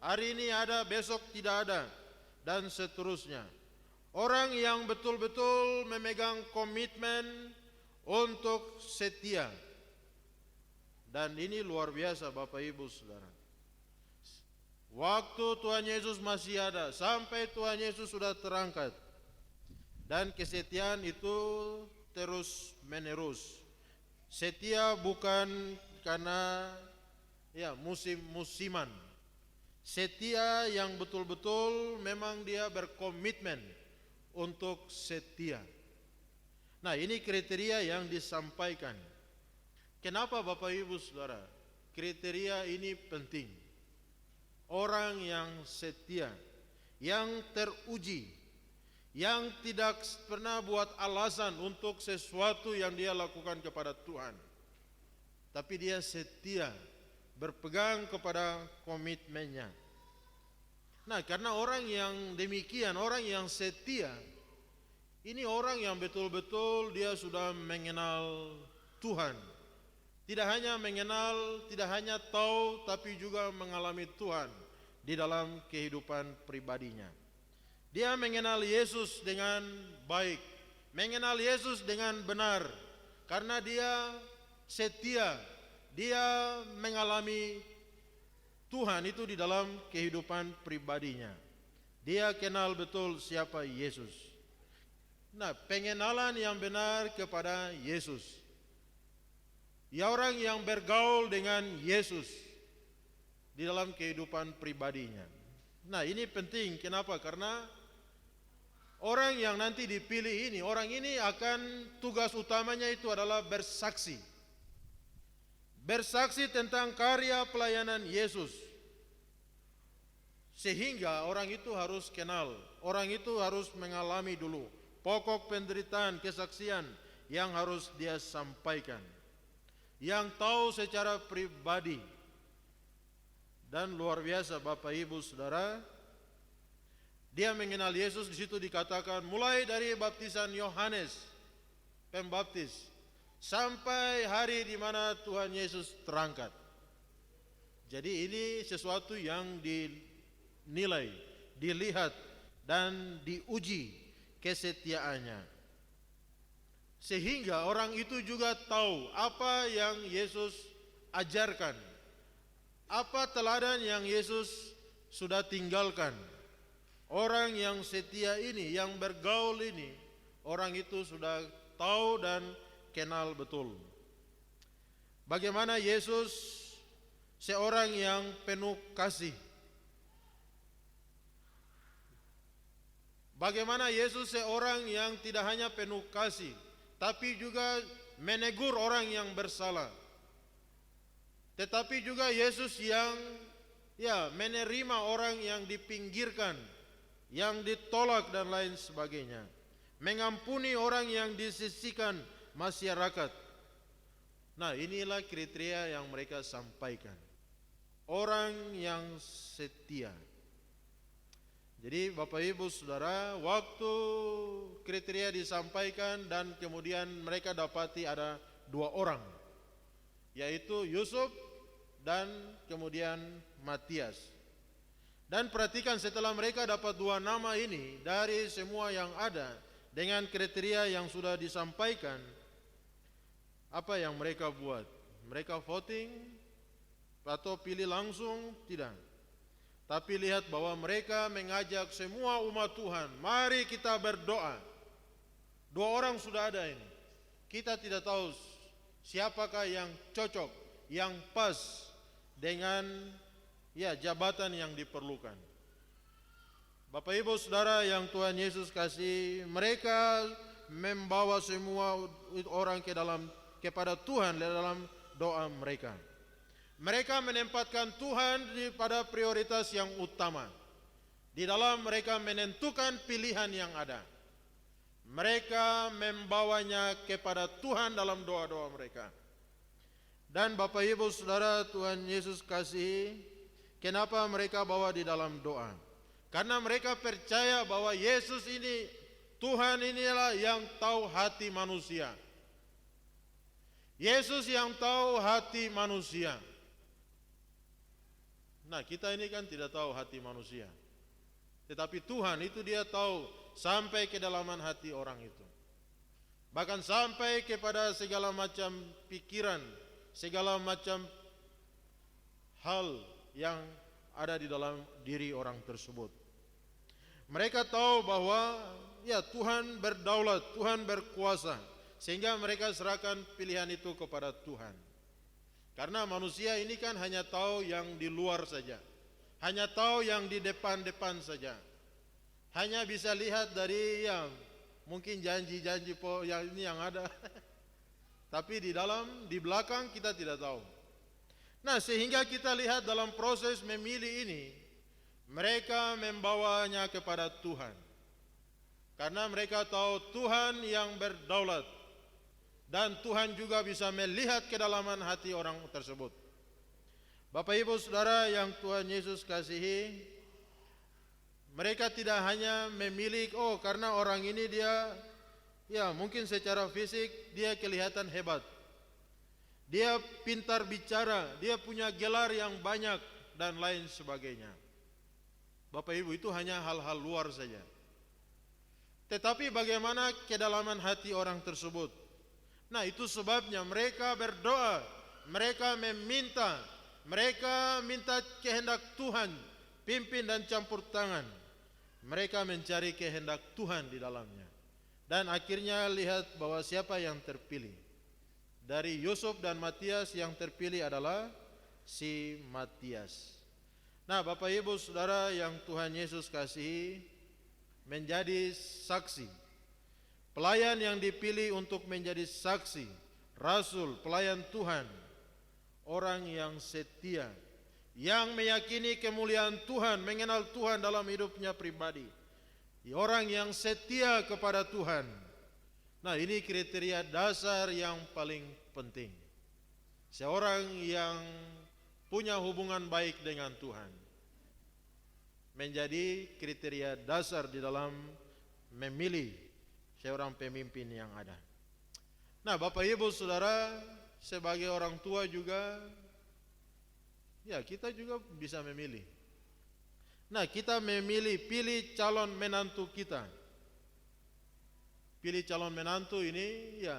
Hari ini ada, besok tidak ada, dan seterusnya. Orang yang betul-betul memegang komitmen untuk setia. Dan ini luar biasa Bapak Ibu Saudara. Waktu Tuhan Yesus masih ada, sampai Tuhan Yesus sudah terangkat. Dan kesetiaan itu terus menerus. Setia bukan karena musim-musiman. Setia yang betul-betul memang dia berkomitmen untuk setia. Nah, ini kriteria yang disampaikan. Kenapa Bapak Ibu Saudara? Kriteria ini penting. Orang yang setia, yang teruji, yang tidak pernah buat alasan untuk sesuatu yang dia lakukan kepada Tuhan. Tapi dia setia, berpegang kepada komitmennya. Nah, karena orang yang demikian, orang yang setia, ini orang yang betul-betul dia sudah mengenal Tuhan. Tidak hanya mengenal, tidak hanya tahu, tapi juga mengalami Tuhan di dalam kehidupan pribadinya. Dia mengenal Yesus dengan baik, mengenal Yesus dengan benar, karena dia setia, dia mengalami Tuhan itu di dalam kehidupan pribadinya. Dia kenal betul siapa Yesus. Nah, pengenalan yang benar kepada Yesus. Ya, orang yang bergaul dengan Yesus di dalam kehidupan pribadinya. Nah, ini penting. Kenapa? Karena orang yang nanti dipilih ini, orang ini akan tugas utamanya itu adalah bersaksi. bersaksi tentang karya pelayanan Yesus. Sehingga orang itu harus kenal, orang itu harus mengalami dulu pokok penderitaan, kesaksian yang harus dia sampaikan. Yang tahu secara pribadi. Dan luar biasa Bapak Ibu Saudara, dia mengenal Yesus. Di situ dikatakan mulai dari baptisan Yohanes Pembaptis sampai hari di mana Tuhan Yesus terangkat. Jadi ini sesuatu yang dinilai, dilihat dan diuji kesetiaannya. Sehingga orang itu juga tahu apa yang Yesus ajarkan, apa teladan yang Yesus sudah tinggalkan. Orang yang setia ini, yang bergaul ini, orang itu sudah tahu dan kenal betul. Bagaimana Yesus seorang yang penuh kasih. Bagaimana Yesus seorang yang tidak hanya penuh kasih, tapi juga menegur orang yang bersalah. Tetapi juga Yesus yang menerima orang yang dipinggirkan, yang ditolak dan lain sebagainya. Mengampuni orang yang disisihkan masyarakat. Nah, inilah kriteria yang mereka sampaikan. Orang yang setia. Jadi Bapak Ibu Saudara, waktu kriteria disampaikan dan kemudian mereka dapati ada 2 orang, yaitu Yusuf dan kemudian Matias. Dan perhatikan, setelah mereka dapat 2 nama ini dari semua yang ada dengan kriteria yang sudah disampaikan, apa yang mereka buat? Mereka voting atau pilih langsung? Tidak. Tapi lihat bahwa mereka mengajak semua umat Tuhan, mari kita berdoa. 2 orang sudah ada ini. Kita tidak tahu siapakah yang cocok, yang pas dengan jabatan yang diperlukan. Bapak Ibu Saudara yang Tuhan Yesus kasih, mereka membawa semua orang kepada Tuhan dalam doa mereka. Mereka menempatkan Tuhan pada prioritas yang utama. Di dalam mereka menentukan pilihan yang ada. Mereka membawanya kepada Tuhan dalam doa-doa mereka. Dan Bapak Ibu Saudara Tuhan Yesus kasih, kenapa mereka bawa di dalam doa? Karena mereka percaya bahwa Yesus ini, Tuhan inilah yang tahu hati manusia. Yesus yang tahu hati manusia. Nah, kita ini kan tidak tahu hati manusia. Tetapi Tuhan itu dia tahu sampai kedalaman hati orang itu. Bahkan sampai kepada segala macam pikiran, segala macam hal yang ada di dalam diri orang tersebut. Mereka tahu bahwa Tuhan berdaulat, Tuhan berkuasa, sehingga mereka serahkan pilihan itu kepada Tuhan. Karena manusia ini kan hanya tahu yang di luar saja, hanya tahu yang di depan-depan saja, hanya bisa lihat dari mungkin janji-janji yang ini yang ada, tapi di belakang kita tidak tahu. Nah, sehingga kita lihat dalam proses memilih ini, mereka membawanya kepada Tuhan. Karena mereka tahu Tuhan yang berdaulat. Dan Tuhan juga bisa melihat kedalaman hati orang tersebut. Bapak Ibu Saudara yang Tuhan Yesus kasihi, mereka tidak hanya memilih, karena orang ini dia mungkin secara fisik dia kelihatan hebat. Dia pintar bicara, dia punya gelar yang banyak dan lain sebagainya. Bapak Ibu, itu hanya hal-hal luar saja. Tetapi bagaimana kedalaman hati orang tersebut? Nah, itu sebabnya mereka berdoa, mereka minta kehendak Tuhan, pimpin dan campur tangan. Mereka mencari kehendak Tuhan di dalamnya. Dan akhirnya lihat bahwa siapa yang terpilih. Dari Yusuf dan Matias yang terpilih adalah si Matias. Nah, Bapak Ibu Saudara yang Tuhan Yesus kasihi, menjadi saksi. Pelayan yang dipilih untuk menjadi saksi, rasul, pelayan Tuhan. orang yang setia, yang meyakini kemuliaan Tuhan, mengenal Tuhan dalam hidupnya pribadi. Orang yang setia kepada Tuhan. Nah, ini kriteria dasar yang paling penting. Seorang yang punya hubungan baik dengan Tuhan menjadi kriteria dasar di dalam memilih seorang pemimpin yang ada. Nah, Bapak Ibu Saudara, sebagai orang tua juga, ya kita juga bisa memilih. Nah, kita memilih, pilih calon menantu kita. Pilih calon menantu ini, ya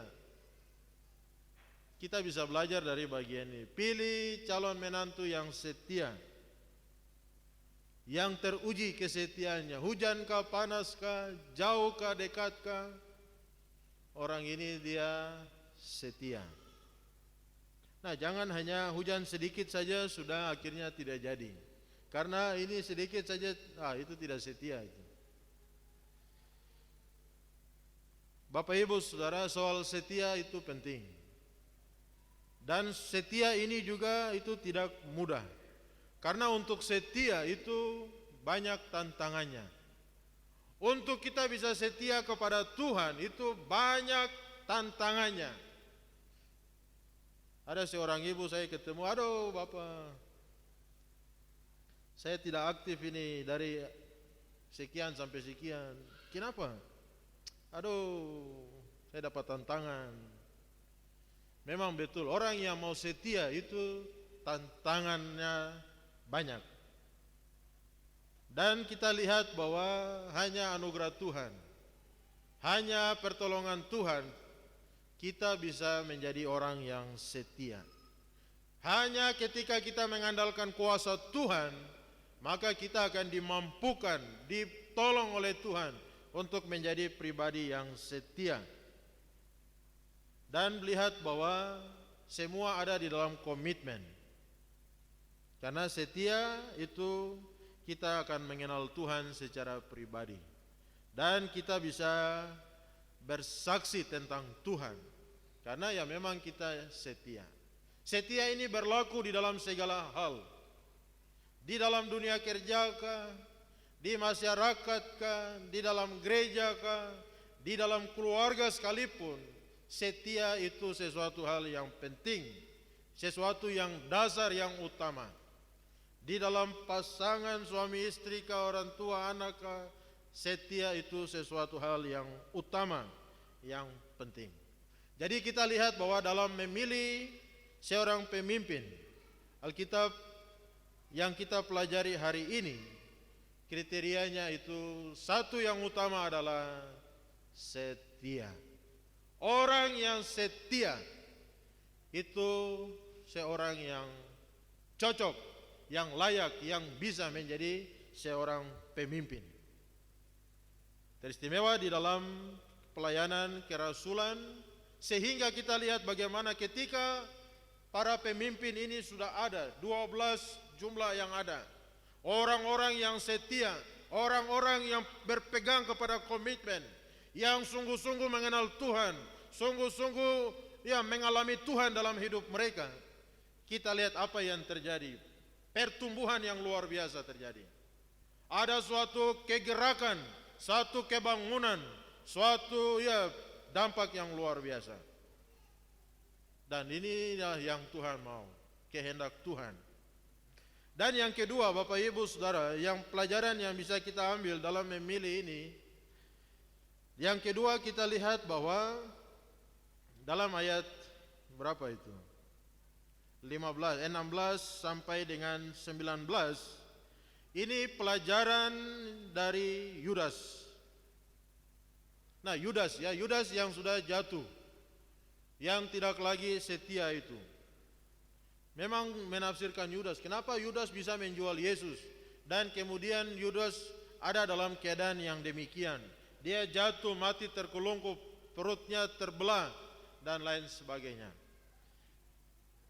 kita bisa belajar dari bagian ini. Pilih calon menantu yang setia, yang teruji kesetiaannya. Hujan kah, panas kah, jauh kah, dekat kah, orang ini dia setia. Nah, jangan hanya hujan sedikit saja sudah akhirnya tidak jadi. Karena ini sedikit saja, itu tidak setia itu. Bapak Ibu Saudara, soal setia itu penting. Dan setia ini juga itu tidak mudah. Karena untuk setia itu banyak tantangannya. Untuk kita bisa setia kepada Tuhan itu banyak tantangannya. Ada seorang ibu saya ketemu, aduh Bapak, saya tidak aktif ini dari sekian sampai sekian. Kenapa? Aduh, saya dapat tantangan. Memang betul, orang yang mau setia itu tantangannya banyak. Dan kita lihat bahwa hanya anugerah Tuhan, hanya pertolongan Tuhan, kita bisa menjadi orang yang setia. Hanya ketika kita mengandalkan kuasa Tuhan, maka kita akan dimampukan, ditolong oleh Tuhan untuk menjadi pribadi yang setia. Dan melihat bahwa semua ada di dalam komitmen. Karena setia itu kita akan mengenal Tuhan secara pribadi. Dan kita bisa bersaksi tentang Tuhan. Karena ya memang kita setia. Setia ini berlaku di dalam segala hal. Di dalam dunia kerja kah, di masyarakat kah, di dalam gereja kah, di dalam keluarga sekalipun, setia itu sesuatu hal yang penting, sesuatu yang dasar, yang utama. Di dalam pasangan suami istri kah, orang tua anak kah, setia itu sesuatu hal yang utama, yang penting. Jadi kita lihat bahwa dalam memilih seorang pemimpin, Alkitab yang kita pelajari hari ini, kriterianya itu satu yang utama adalah setia. Orang yang setia itu seorang yang cocok, yang layak, yang bisa menjadi seorang pemimpin. Teristimewa di dalam pelayanan kerasulan, sehingga kita lihat bagaimana ketika para pemimpin ini sudah ada, 12 jumlah yang ada. Orang-orang yang setia, orang-orang yang berpegang kepada komitmen, yang sungguh-sungguh mengenal Tuhan, sungguh-sungguh mengalami Tuhan dalam hidup mereka. Kita lihat apa yang terjadi. Pertumbuhan yang luar biasa terjadi. Ada suatu kegerakan, suatu kebangunan, suatu dampak yang luar biasa. Dan inilah yang Tuhan mau, kehendak Tuhan. Dan yang kedua, Bapak Ibu Saudara, yang pelajaran yang bisa kita ambil dalam memilih ini, yang kedua kita lihat bahwa dalam ayat berapa itu? 16 sampai dengan 19, ini pelajaran dari Yudas. Nah, Yudas yang sudah jatuh, yang tidak lagi setia itu. Memang menafsirkan Yudas, kenapa Yudas bisa menjual Yesus? Dan kemudian Yudas ada dalam keadaan yang demikian. Dia jatuh, mati, terkelungkup, perutnya terbelah, dan lain sebagainya.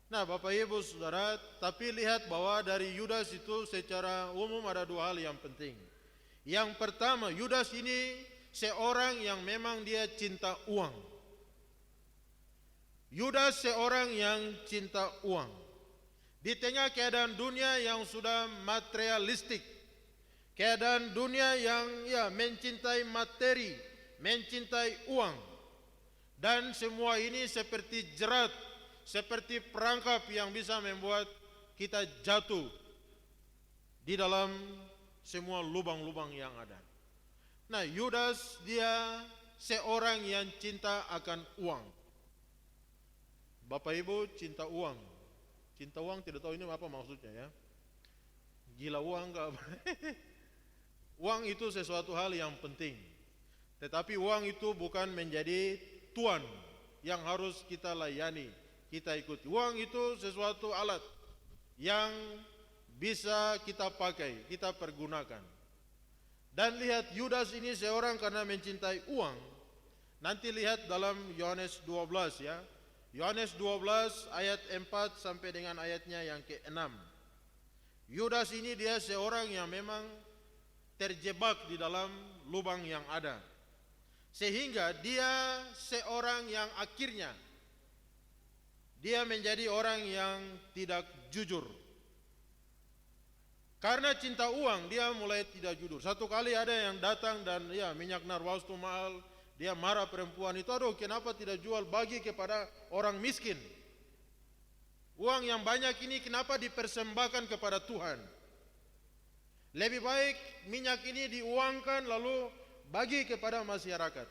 Nah, Bapak Ibu Saudara, tapi lihat bahwa dari Yudas itu secara umum ada dua hal yang penting. Yang pertama, Yudas ini seorang yang memang dia cinta uang. Yudas seorang yang cinta uang. Di tengah keadaan dunia yang sudah materialistik, keadaan dunia yang mencintai materi, mencintai uang, dan semua ini seperti jerat, seperti perangkap yang bisa membuat kita jatuh di dalam semua lubang-lubang yang ada. Nah, Yudas dia seorang yang cinta akan uang. Bapak Ibu, cinta uang. Cinta uang tidak tahu ini apa maksudnya ya. Gila uang enggak? Uang itu sesuatu hal yang penting. Tetapi uang itu bukan menjadi tuan yang harus kita layani, kita ikuti. Uang itu sesuatu alat yang bisa kita pakai, kita pergunakan. Dan lihat Yudas ini seorang karena mencintai uang. Nanti lihat dalam Yohanes 12 ya. Yohanes 12 ayat 4 sampai dengan ayatnya yang ke-6. Yudas ini dia seorang yang memang terjebak di dalam lubang yang ada. Sehingga dia seorang yang akhirnya dia menjadi orang yang tidak jujur. Karena cinta uang dia mulai tidak jujur. Satu kali ada yang datang dan minyak narwastu mahal, dia marah perempuan itu, aduh kenapa tidak jual bagi kepada orang miskin? Uang yang banyak ini kenapa dipersembahkan kepada Tuhan? Lebih baik minyak ini diuangkan lalu bagi kepada masyarakat.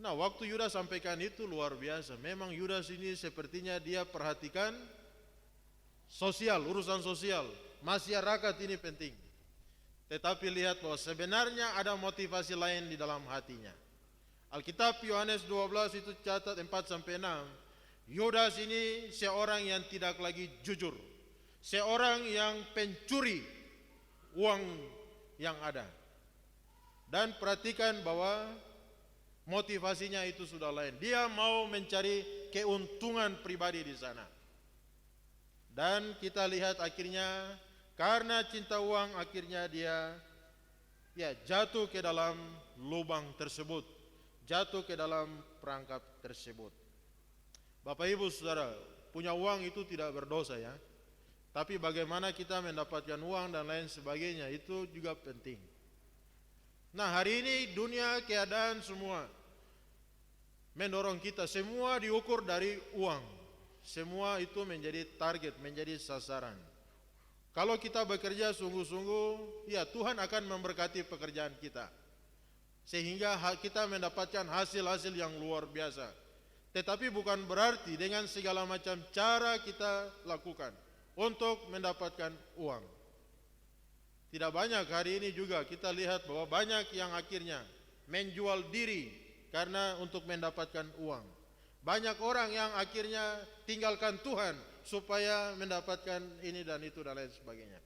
Nah, waktu Yudas sampaikan itu luar biasa. Memang Yudas ini sepertinya dia perhatikan sosial, urusan sosial. Masyarakat ini penting. Tetapi lihat bahwa sebenarnya ada motivasi lain di dalam hatinya. Alkitab Yohanes 12 itu catat 4 sampai 6. Yudas ini seorang yang tidak lagi jujur. Seorang yang pencuri uang yang ada. Dan perhatikan bahwa motivasinya itu sudah lain. Dia mau mencari keuntungan pribadi di sana. Dan kita lihat akhirnya karena cinta uang akhirnya dia jatuh ke dalam lubang tersebut, jatuh ke dalam perangkap tersebut. Bapak Ibu Saudara, punya uang itu tidak berdosa ya. Tapi bagaimana kita mendapatkan uang dan lain sebagainya itu juga penting. Nah, hari ini dunia keadaan semua mendorong kita, semua diukur dari uang. Semua itu menjadi target, menjadi sasaran. Kalau kita bekerja sungguh-sungguh, Tuhan akan memberkati pekerjaan kita. Sehingga kita mendapatkan hasil-hasil yang luar biasa. Tetapi bukan berarti dengan segala macam cara kita lakukan untuk mendapatkan uang. Tidak banyak hari ini juga kita lihat bahwa banyak yang akhirnya menjual diri karena untuk mendapatkan uang. Banyak orang yang akhirnya tinggalkan Tuhan supaya mendapatkan ini dan itu dan lain sebagainya.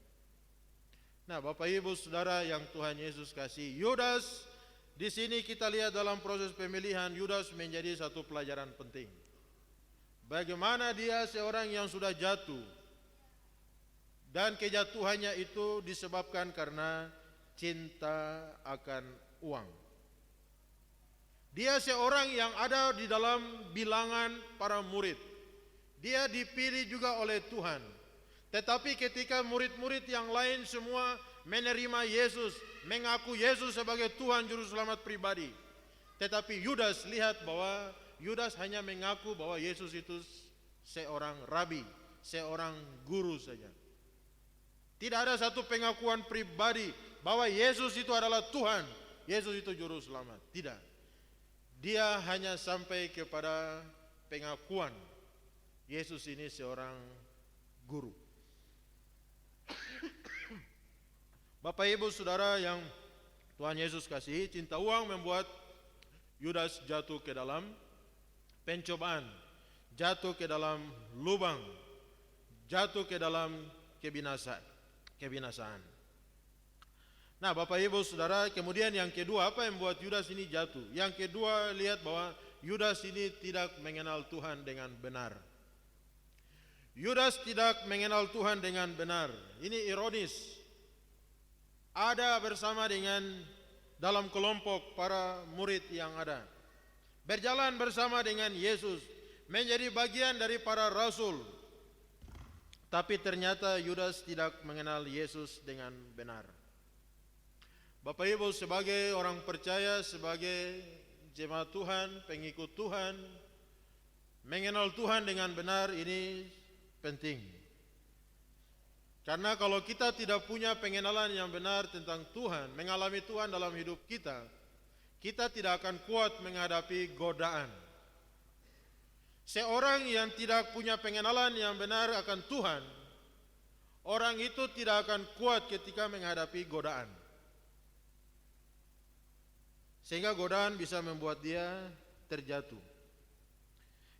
Nah, Bapak Ibu Saudara yang Tuhan Yesus kasih, Yudas di sini kita lihat dalam proses pemilihan Yudas menjadi satu pelajaran penting. Bagaimana dia seorang yang sudah jatuh dan kejatuhannya itu disebabkan karena cinta akan uang. Dia seorang yang ada di dalam bilangan para murid. Dia dipilih juga oleh Tuhan. Tetapi ketika murid-murid yang lain semua menerima Yesus, mengaku Yesus sebagai Tuhan Juru Selamat pribadi. Tetapi Yudas, lihat bahwa Yudas hanya mengaku bahwa Yesus itu seorang rabi, seorang guru saja. Tidak ada satu pengakuan pribadi bahwa Yesus itu adalah Tuhan, Yesus itu Juru Selamat. Tidak. Dia hanya sampai kepada pengakuan Yesus ini seorang guru. Bapak Ibu Saudara yang Tuhan Yesus kasihi, cinta uang membuat Yudas jatuh ke dalam pencobaan, jatuh ke dalam lubang, jatuh ke dalam kebinasaan. Nah, Bapak Ibu Saudara, kemudian yang kedua, apa yang membuat Yudas ini jatuh? Yang kedua, lihat bahwa Yudas ini tidak mengenal Tuhan dengan benar. Yudas tidak mengenal Tuhan dengan benar. Ini ironis. Ada bersama dengan dalam kelompok para murid yang ada. Berjalan bersama dengan Yesus. Menjadi bagian dari para rasul. Tapi ternyata Yudas tidak mengenal Yesus dengan benar. Bapak Ibu, sebagai orang percaya, sebagai jemaat Tuhan, pengikut Tuhan, mengenal Tuhan dengan benar ini penting. Karena kalau kita tidak punya pengenalan yang benar tentang Tuhan, mengalami Tuhan dalam hidup kita, kita tidak akan kuat menghadapi godaan. Seorang yang tidak punya pengenalan yang benar akan Tuhan, orang itu tidak akan kuat ketika menghadapi godaan. Sehingga godaan bisa membuat dia terjatuh.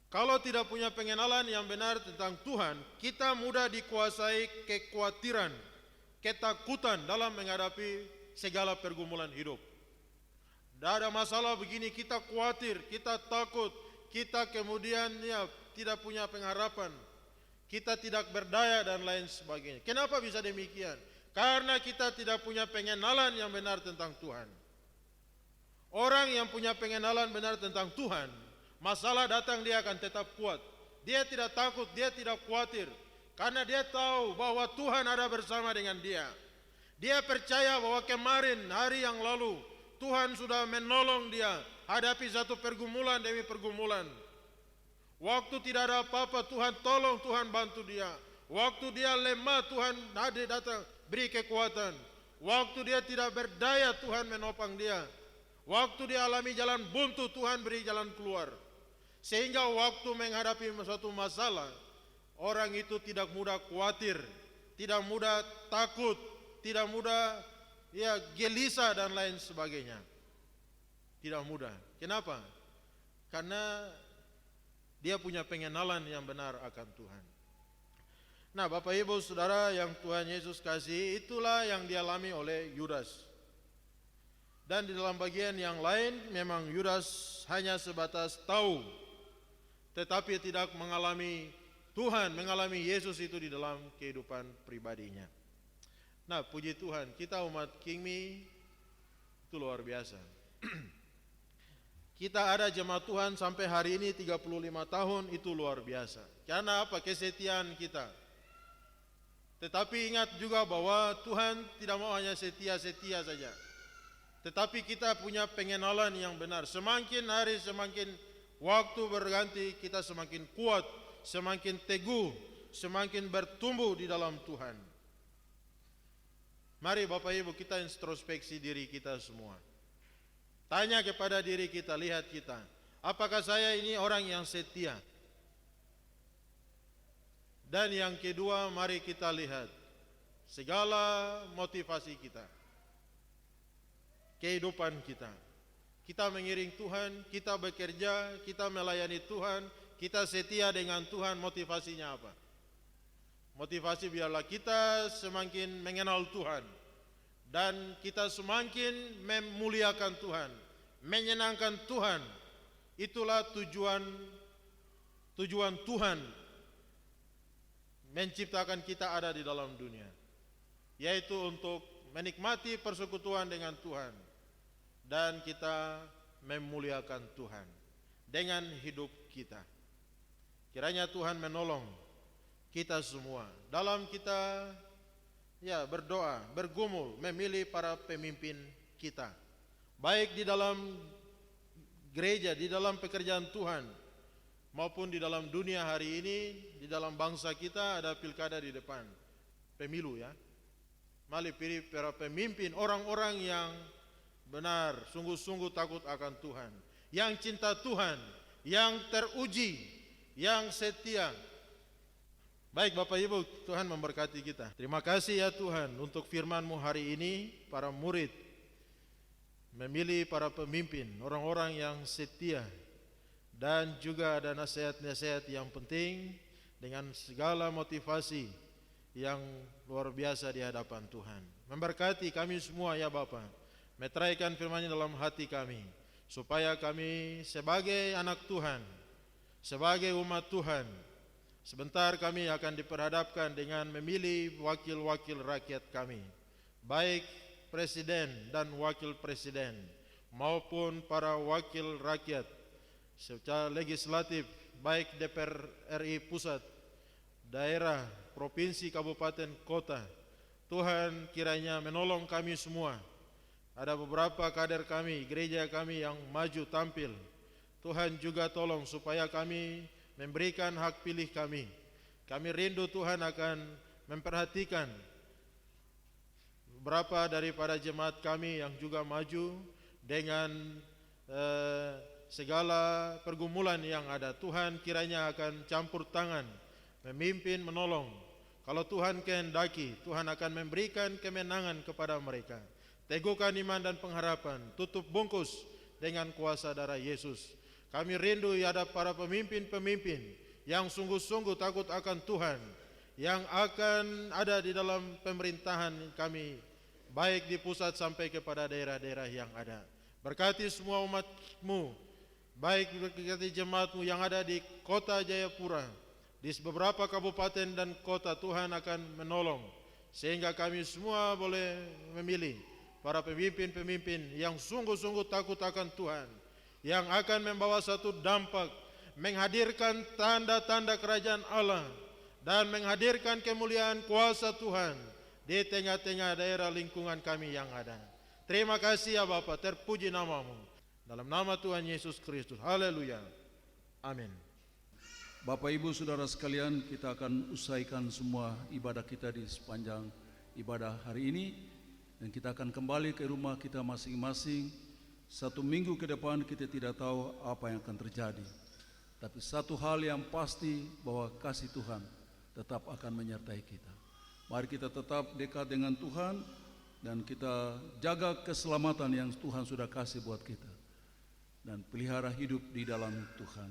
Kalau tidak punya pengenalan yang benar tentang Tuhan, kita mudah dikuasai kekhawatiran, ketakutan dalam menghadapi segala pergumulan hidup. Tidak ada masalah begini, kita khawatir, kita takut, kita kemudian tidak punya pengharapan, kita tidak berdaya dan lain sebagainya. Kenapa bisa demikian? Karena kita tidak punya pengenalan yang benar tentang Tuhan. Orang yang punya pengenalan benar tentang Tuhan, masalah datang dia akan tetap kuat. Dia tidak takut, dia tidak khawatir, karena dia tahu bahwa Tuhan ada bersama dengan dia. Dia percaya bahwa kemarin, hari yang lalu, Tuhan sudah menolong dia hadapi satu pergumulan demi pergumulan. Waktu tidak ada apa-apa, Tuhan tolong, Tuhan bantu dia. Waktu dia lemah, Tuhan hadir datang beri kekuatan. Waktu dia tidak berdaya, Tuhan menopang dia. Waktu dia alami jalan buntu, Tuhan beri jalan keluar. Sehingga waktu menghadapi suatu masalah, orang itu tidak mudah khawatir, tidak mudah takut, tidak mudah gelisah dan lain sebagainya. Tidak mudah. Kenapa? Karena dia punya pengenalan yang benar akan Tuhan. Nah, Bapak Ibu Saudara yang Tuhan Yesus kasih, itulah yang dialami oleh Yudas. Dan di dalam bagian yang lain memang Yudas hanya sebatas tahu, tetapi tidak mengalami Tuhan, mengalami Yesus itu di dalam kehidupan pribadinya. Nah, puji Tuhan, kita umat Kingmi itu luar biasa. Kita ada jemaat Tuhan sampai hari ini 35 tahun, itu luar biasa. Karena apa? Kesetiaan kita. Tetapi ingat juga bahwa Tuhan tidak mau hanya setia-setia saja, tetapi kita punya pengenalan yang benar. Semakin hari, semakin waktu berganti, kita semakin kuat, semakin teguh, semakin bertumbuh di dalam Tuhan. Mari Bapak Ibu kita introspeksi diri kita semua. Tanya kepada diri kita, lihat kita, apakah saya ini orang yang setia? Dan yang kedua, mari kita lihat segala motivasi kita, kehidupan kita. Kita mengiring Tuhan, kita bekerja, kita melayani Tuhan, kita setia dengan Tuhan. Motivasinya apa? Motivasi biarlah kita semakin mengenal Tuhan, dan kita semakin memuliakan Tuhan, menyenangkan Tuhan. Itulah tujuan Tuhan menciptakan kita ada di dalam dunia, yaitu untuk menikmati persekutuan dengan Tuhan, dan kita memuliakan Tuhan dengan hidup kita. Kiranya Tuhan menolong kita semua dalam kita berdoa, bergumul, memilih para pemimpin kita, baik di dalam gereja, di dalam pekerjaan Tuhan, maupun di dalam dunia hari ini. Di dalam bangsa kita ada pilkada di depan, pemilu ya. Mari pilih para pemimpin, orang-orang yang benar, sungguh-sungguh takut akan Tuhan, yang cinta Tuhan, yang teruji, yang setia. Baik Bapak Ibu, Tuhan memberkati kita. Terima kasih ya Tuhan untuk firman-Mu hari ini. Para murid memilih para pemimpin, orang-orang yang setia, dan juga ada nasihat-nasihat yang penting dengan segala motivasi yang luar biasa di hadapan Tuhan. Memberkati kami semua ya Bapa. Meteraikan firman-Nya dalam hati kami, supaya kami sebagai anak Tuhan, sebagai umat Tuhan, sebentar kami akan diperhadapkan dengan memilih wakil-wakil rakyat kami, baik presiden dan wakil presiden, maupun para wakil rakyat secara legislatif, baik DPR RI pusat daerah, provinsi, kabupaten, kota. Tuhan kiranya menolong kami semua. Ada beberapa kader kami, gereja kami yang maju tampil. Tuhan juga tolong supaya kami memberikan hak pilih kami. Kami rindu Tuhan akan memperhatikan beberapa daripada jemaat kami yang juga maju dengan segala pergumulan yang ada. Tuhan kiranya akan campur tangan, memimpin, menolong. Kalau Tuhan kehendaki, Tuhan akan memberikan kemenangan kepada mereka. Teguhkan iman dan pengharapan, tutup bungkus dengan kuasa darah Yesus. Kami rindu ada para pemimpin-pemimpin yang sungguh-sungguh takut akan Tuhan, yang akan ada di dalam pemerintahan kami, baik di pusat sampai kepada daerah-daerah yang ada. Berkati semua umat-Mu, baik berkati jemaat-Mu yang ada di kota Jayapura, di beberapa kabupaten dan kota. Tuhan akan menolong, sehingga kami semua boleh memilih para pemimpin-pemimpin yang sungguh-sungguh takut akan Tuhan, yang akan membawa satu dampak, menghadirkan tanda-tanda kerajaan Allah, dan menghadirkan kemuliaan kuasa Tuhan di tengah-tengah daerah lingkungan kami yang ada. Terima kasih ya Bapa, terpuji nama-Mu. Dalam nama Tuhan Yesus Kristus, haleluya, amin. Bapak Ibu Saudara sekalian, kita akan usaikan semua ibadah kita di sepanjang ibadah hari ini, dan kita akan kembali ke rumah kita masing-masing. 1 minggu ke depan kita tidak tahu apa yang akan terjadi, tapi satu hal yang pasti bahwa kasih Tuhan tetap akan menyertai kita. Mari kita tetap dekat dengan Tuhan dan kita jaga keselamatan yang Tuhan sudah kasih buat kita, dan pelihara hidup di dalam Tuhan.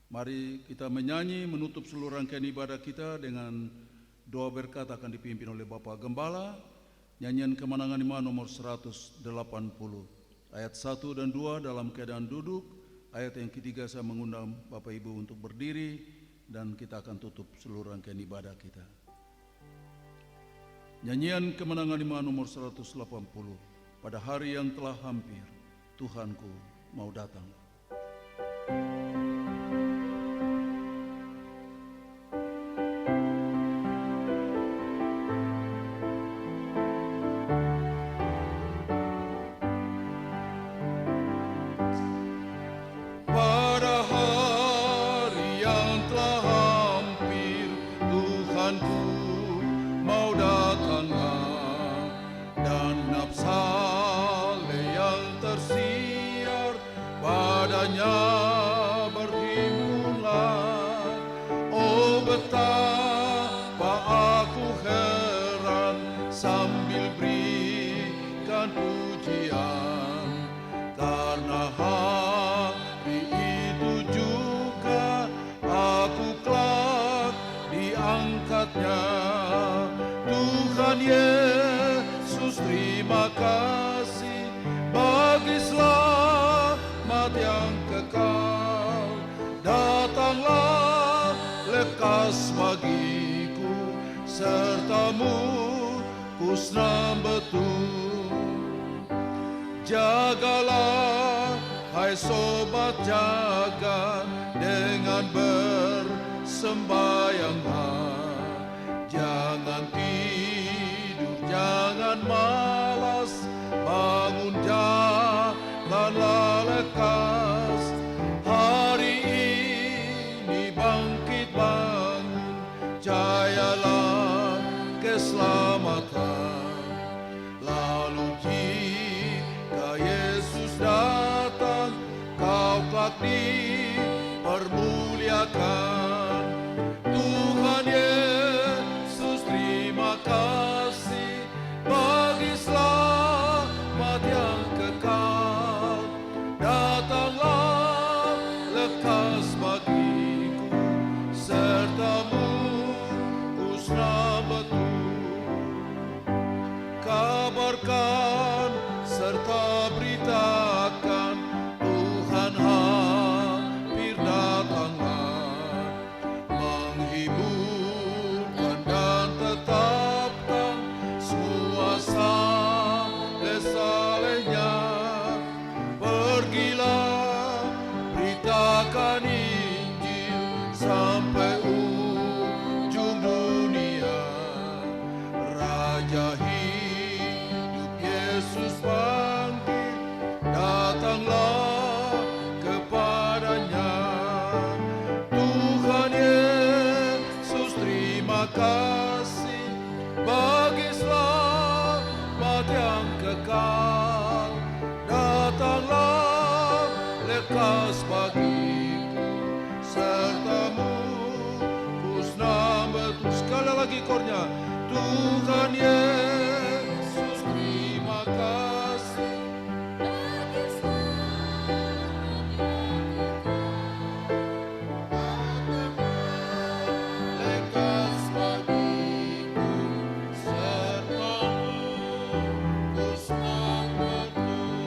Mari kita menyanyi menutup seluruh rangkaian ibadah kita dengan doa berkat akan dipimpin oleh Bapak Gembala. Nyanyian Kemenangan Iman nomor 180, ayat 1 dan 2 dalam keadaan duduk. Ayat yang ketiga saya mengundang Bapak Ibu untuk berdiri, dan kita akan tutup seluruh rangkaian ibadah kita. Nyanyian Kemenangan Iman nomor 180, pada hari yang telah hampir, Tuhanku mau datang. Tuhan Yesus, terima kasih bagi selamat yang kekal. Datanglah lekas bagiku, sertamu kusnam betul. Jagalah hai sobat, jaga dengan bersembayanglah. Jangan tidur, jangan malas, bangun janganlah lekas. Hari ini bangkit bangun, jayalah keselamatan. Lalu jika Yesus datang, kau kelak dipermuliakan. Tuhan Yesus, terima kasih bagi selamat yang kekal. Datanglah lekas bagiku, sertamu kusnam betul. Kabarkan serta beritakan, Tuhan hampir datanglah. Menghiburkan dan tetapkan semua saleh-salehnya. Pergilah, beritakan Injil sampai ujung syukurnya. Tuhan Yesus, terima kasih. Lekas bagiku sertamu, ku senang betul.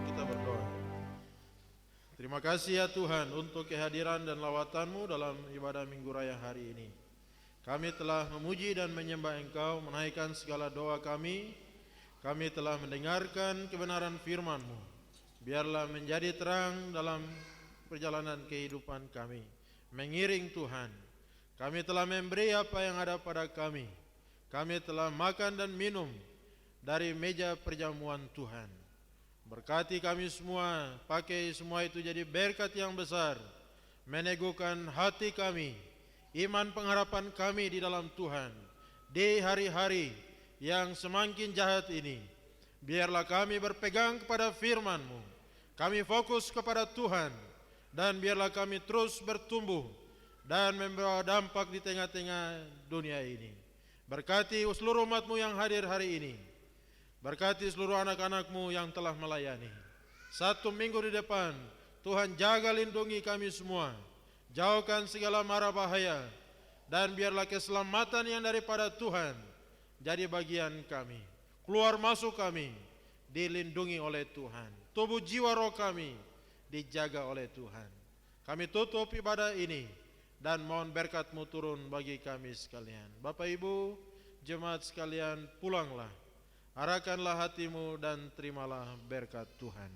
Kita berdoa. Terima kasih ya Tuhan untuk kehadiran dan lawatan-Mu dalam ibadah Minggu Raya hari ini. Kami telah memuji dan menyembah Engkau, menaikkan segala doa kami. Kami telah mendengarkan kebenaran firman-Mu. Biarlah menjadi terang dalam perjalanan kehidupan kami. Mengiring Tuhan. Kami telah memberi apa yang ada pada kami. Kami telah makan dan minum dari meja perjamuan Tuhan. Berkati kami semua, pakai semua itu jadi berkat yang besar, meneguhkan hati kami, iman pengharapan kami di dalam Tuhan. Di hari-hari yang semakin jahat ini, biarlah kami berpegang kepada firman-Mu, kami fokus kepada Tuhan, dan biarlah kami terus bertumbuh dan membawa dampak di tengah-tengah dunia ini. Berkati seluruh umat-Mu yang hadir hari ini. Berkati seluruh anak-anak-Mu yang telah melayani. 1 minggu di depan, Tuhan jaga lindungi kami semua. Jauhkan segala mara bahaya. Dan biarlah keselamatan yang daripada Tuhan jadi bagian kami. Keluar masuk kami dilindungi oleh Tuhan. Tubuh jiwa roh kami dijaga oleh Tuhan. Kami tutup ibadah ini dan mohon berkat-Mu turun bagi kami sekalian. Bapak Ibu, jemaat sekalian, pulanglah. Arahkanlah hatimu dan terimalah berkat Tuhan.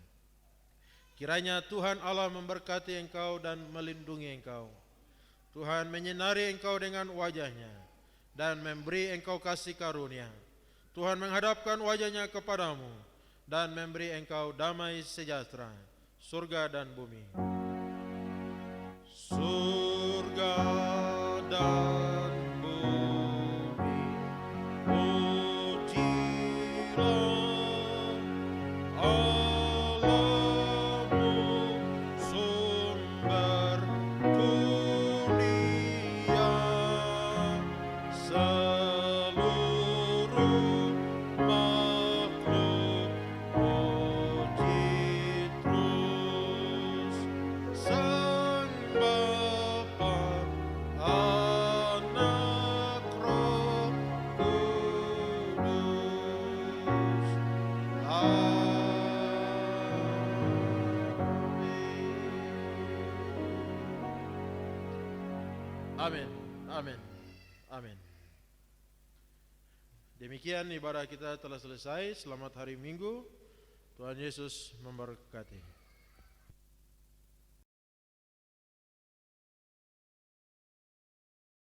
Kiranya Tuhan Allah memberkati engkau dan melindungi engkau. Tuhan menyinari engkau dengan wajah-Nya dan memberi engkau kasih karunia. Tuhan menghadapkan wajah-Nya kepadamu dan memberi engkau damai sejahtera, surga dan bumi. Surga dan bumi, pujilah Allahmu, sumber dunia. Seluruh makhluk puji terus Sang Bapa, Anak, Roh Kudus. Amin. Amin. Amin. Demikian ibadah kita telah selesai. Selamat hari Minggu. Tuhan Yesus memberkati.